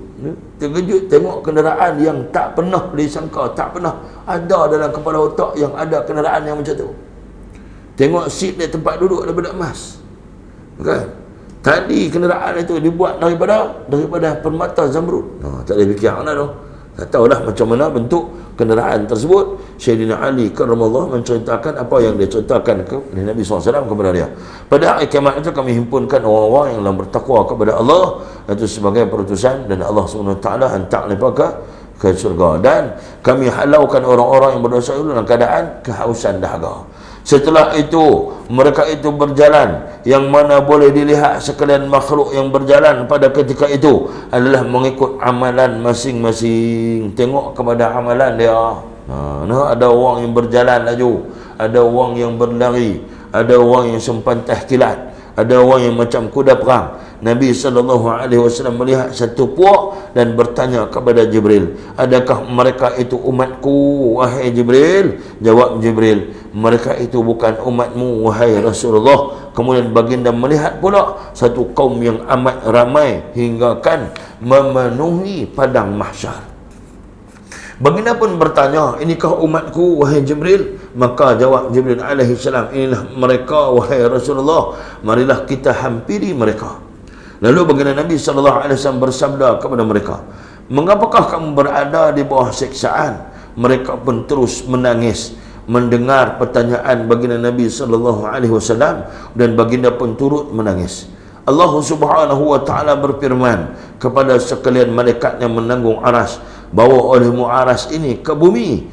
tengok kenderaan yang tak pernah disangka, tak pernah ada dalam kepala otak yang ada kenderaan yang macam tu. Tengok seat dia, tempat duduk daripada emas, kan? Tadi kenderaan itu dibuat daripada permata zamrud. Tak boleh fikir mana tu. Tak tahulah macam mana bentuk kenderaan tersebut. Sayyidina Ali karramallahu menceritakan apa yang dia ceritakan kepada Nabi SAW kepada dia. Pada hari kiamat itu kami himpunkan orang-orang yang telah bertakwa kepada Allah, itu sebagai perutusan, dan Allah SWT hantar mereka ke surga. Dan kami halaukan orang-orang yang berdosa itu dalam keadaan kehausan dahaga. Setelah itu mereka itu berjalan, yang mana boleh dilihat sekalian makhluk yang berjalan pada ketika itu adalah mengikut amalan masing-masing. Tengok kepada amalan dia. Ada orang yang berjalan laju, ada orang yang berlari, ada orang yang sempantah kilat, ada orang yang macam kuda perang. Nabi SAW melihat satu puak dan bertanya kepada Jibril, adakah mereka itu umatku, wahai Jibril? Jawab Jibril, mereka itu bukan umatmu, wahai Rasulullah. Kemudian baginda melihat pula satu kaum yang amat ramai hinggakan memenuhi padang mahsyar. Baginda pun bertanya, inikah umatku, wahai Jibril? Maka jawab Jibril alaihi salam, inilah mereka, wahai Rasulullah, marilah kita hampiri mereka. Lalu baginda Nabi SAW bersabda kepada mereka, mengapakah kamu berada di bawah siksaan? Mereka pun terus menangis mendengar pertanyaan baginda Nabi SAW, dan baginda pun turut menangis. Allah Subhanahu wa taala berfirman kepada sekalian malaikat yang menanggung aras, bawa olehmu aras ini ke bumi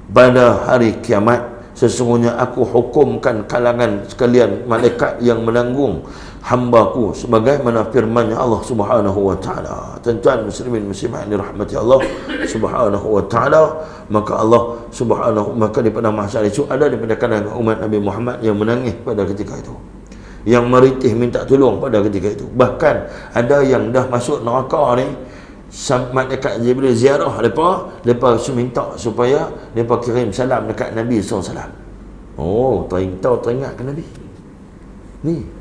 pada hari kiamat. Sesungguhnya aku hukumkan kalangan sekalian malaikat yang menanggung hambaku sebagaimana firman Allah Subhanahu wa taala. Tuan-tuan muslimin muslimat dirahmati Allah Subhanahu wa taala, maka Allah Subhanahu maka di padang mahsyar itu ada daripada kalangan umat Nabi Muhammad yang menangis pada ketika itu, yang meritih minta tolong pada ketika itu. Bahkan ada yang dah masuk neraka ni, malaikat Jibril ziarah mereka minta supaya mereka kirim salam dekat Nabi SAW. Oh, teringat ke Nabi ni.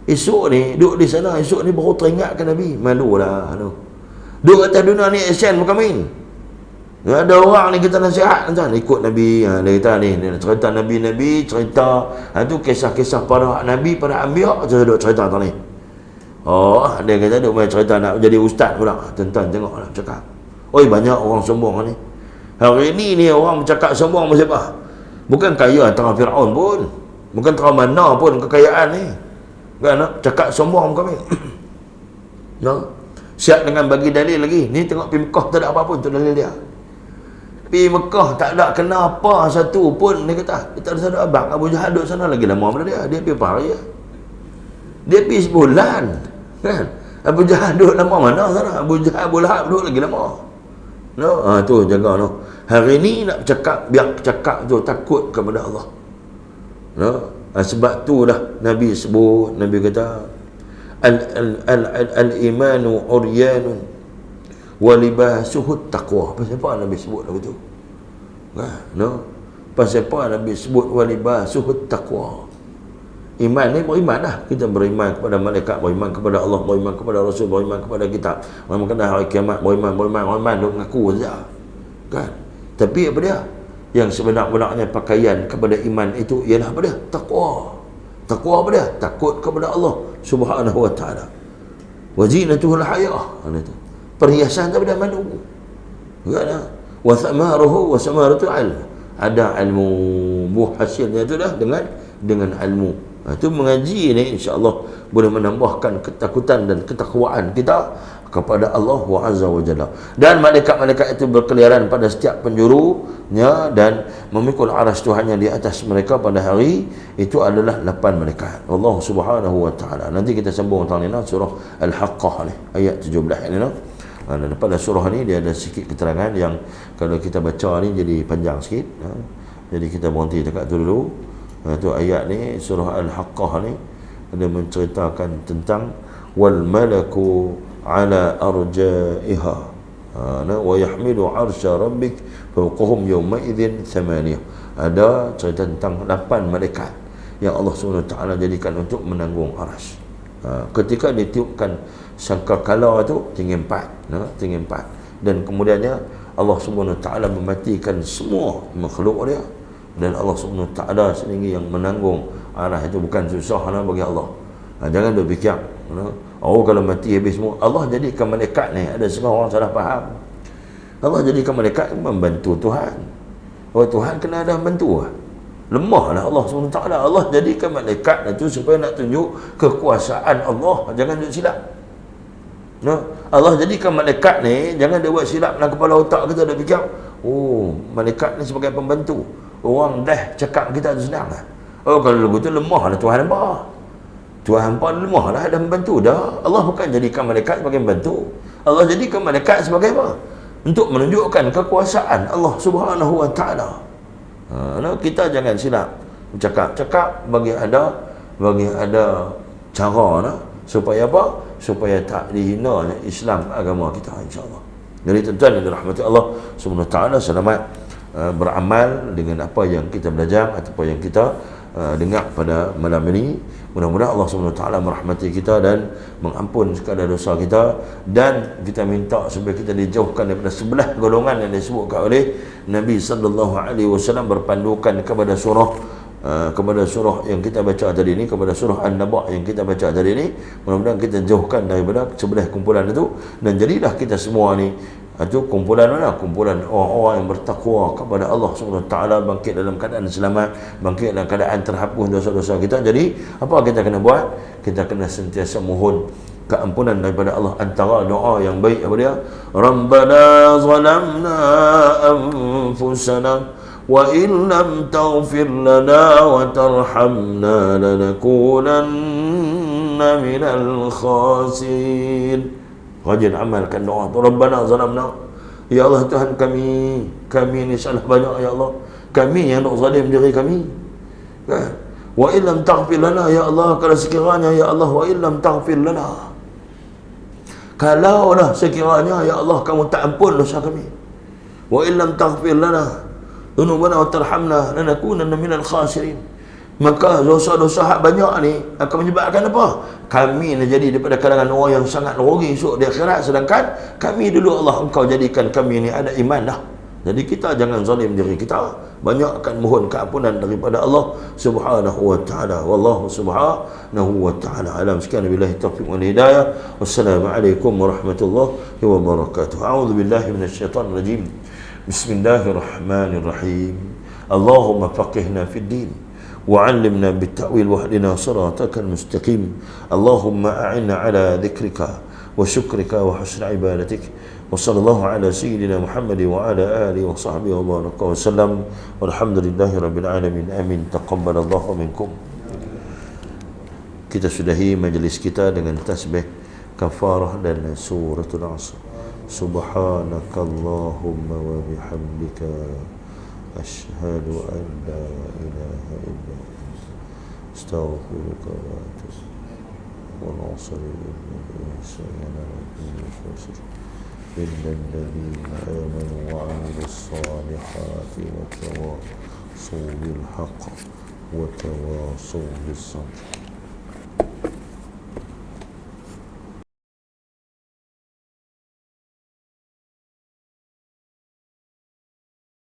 Esok ni duduk di sana, esok ni baru teringat ke Nabi. Malulah tu. Duduk atas dunia ni action bukan main. Ada orang ni kita nasihat tuan, ikut Nabi. Dia kata ni cerita Nabi-Nabi, cerita tu kisah-kisah para Nabi, para anbiya, tu duduk cerita tu ni. Oh, dia kata duk main cerita nak jadi ustaz pula. Tuan-tuan tengoklah cakap. Oi, banyak orang sombong ni. Hari ni orang bercakap sombong macam apa? Bukan kaya antara Firaun pun. Bukan terang mana pun kekayaan ni. Kan? Cakap sombong kami. No? Siap dengan bagi dalil lagi. Ni tengok pergi Mekah tak ada apa pun, tu dalil dia. Pergi Mekah tak ada kenapa satu pun. Dia kata, kita ada sana abang Abu Jahal duduk sana lagi lama pada dia. Dia pergi apa ya? Dia pergi sebulan. Kan? Abu Jahal duduk lama mana sana? Abu Jahal, Abu Lahab duduk lagi lama. No? Tu jaga no. Hari ni nak cakap, biar cakap tu takut kepada Allah. No? Sebab tu dah Nabi sebut, Nabi kata al-imanu uryanun wa libasuhu taqwa. Pasal apa Nabi sebut lagu tu? No? Pasal apa Nabi sebut wa libasuhu taqwa? Iman ni beriman dah. Kita beriman kepada malaikat, beriman kepada Allah, beriman kepada Rasul, beriman kepada kitab, beriman kepada hari kiamat, beriman duk ngaku saja. Kan? Tapi apa dia? Yang sebenar-benarnya pakaian kepada iman itu ialah apa dia? Taqwa. Taqwa apa dia? Takut kepada Allah Subhanahu wa ta'ala. Wajinatuhul hayah. Perhiasan daripada madu. Kan? Wa thamaruhu wa samaratu ilmu. Ada ilmu, buah hasilnya itu dah dengan ilmu. Itu mengaji ni insya-Allah boleh menambahkan ketakutan dan ketakwaan kita kepada Allah wa azza wa jalla. Dan malaikat-malaikat itu berkeliaran pada setiap penjurunya dan memikul aras Tuhannya di atas mereka pada hari itu adalah 8 malaikat. Allah Subhanahu wa taala. Nanti kita sambung tentang ni surah Al-Haqqah ni ayat 17 ni no. Dan pada surah ni dia ada sikit keterangan yang kalau kita baca ni jadi panjang sikit. Jadi kita berhenti dekat tu dulu. Itu ayat ni surah Al-Haqqah ni ada menceritakan tentang wal malaku ala arja'iha wa yahmilu arsya rabbik fawqahum yawma idzin thamaniyah. Ada cerita tentang 8 malaikat yang Allah SWT jadikan untuk menanggung aras. Ketika ditiupkan sangkakala tu tinggi 4, tinggi 4, dan kemudiannya Allah SWT mematikan semua makhluk dia, dan Allah SWT sendiri yang menanggung aras itu. Bukan susah bagi Allah. Jangan duk fikir kalau mati habis semua. Allah jadikan malaikat ni, ada setengah orang salah faham, Allah jadikan malaikat membantu Tuhan. Tuhan kena ada bantu. Lemahlah Allah SWT. Allah jadikan malaikat itu supaya nak tunjuk kekuasaan Allah. Jangan duk silap. Allah jadikan malaikat ni, jangan dia buat silap dalam kepala otak kita, dia fikir malaikat ni sebagai pembantu. Orang dah cakap kita tu senang lah. Kalau lagu tu lemah lah Tuhan hampa. Tuhan hampa lemah lah dan membantu dah. Allah bukan jadikan malaikat sebagai membantu. Allah jadikan malaikat sebagai apa? Untuk menunjukkan kekuasaan Allah Subhanahu wa ta'ala. Kita jangan silap cakap bagi ada cara supaya apa? Supaya tak dihina Islam agama kita, insya-Allah. Jadi tuan-tuan yang dirahmati Allah Subhanahu wa ta'ala, selamat beramal dengan apa yang kita belajar ataupun yang kita dengar pada malam ini. Mudah-mudahan Allah SWT merahmati kita dan mengampun sekadar dosa kita, dan kita minta supaya kita dijauhkan daripada sebelah golongan yang disebutkan oleh Nabi SAW berpandukan kepada surah yang kita baca tadi ini, kepada surah An-Naba yang kita baca tadi ini. Mudah-mudahan kita jauhkan daripada sebelah kumpulan itu, dan jadilah kita semua ni itu kumpulan mana? Kumpulan orang-orang yang bertakwa kepada Allah SWT, bangkit dalam keadaan selamat, bangkit dalam keadaan terhapus dosa-dosa kita. Jadi apa kita kena buat? Kita kena sentiasa mohon keampunan daripada Allah. Antara doa yang baik apa dia? Rabbana zalamna anfusana wa in lam taghfir lana wa tarhamna lanakunanna minal khasirin. Rajin amalkan doa tu. Rabbana zalamna, ya Allah Tuhan kami ni salah banyak ya Allah, kami yang nak zalim diri kami, kan? Wa illam taghfir lana, ya Allah, kalau sekiranya ya Allah, wa illam taghfir lana, kalaulah sekiranya ya Allah kamu tak ampun dosa kami, wa illam taghfir lana dhunubana wa tarhamna lanakunanna minal khasirin, maka dosa-dosa hak banyak ni akan menyebabkan apa? Kami nak jadi daripada kalangan orang yang sangat rugi esok di akhirat, sedangkan kami dulu Allah engkau jadikan kami ni ada iman dah. Jadi kita jangan zalim diri kita, banyakkan mohon keampunan daripada Allah Subhanahu wa ta'ala. Wallahu subhanahu wa ta'ala alam. Sekian billahi taufiq wal hidayah. Wassalamualaikum warahmatullahi wabarakatuh. A'udzu billahi minasyaitonir rajim. Bismillahirrahmanirrahim. Allahumma faqihna fid din وعلمنا بالتأويل واهدنا صراطك المستقيم اللهم أعنا على ذكرك وشكرك وحسن عبادتك وصلى الله على سيدنا محمد وعلى آله وصحبه وبارك وسلم والحمد لله رب العالمين آمين. تقبل الله منكم. Kita sudahi majlis kita dengan tasbih kafarah dan suratul Asr. Subhanakallahumma wa bihamdika asyhadu an la ilaha illa anta astaghfiruka wa atubu wa إلا الذين آمنوا وعملوا الصالحات وتواصوا بالحق وتواصوا بالصبر.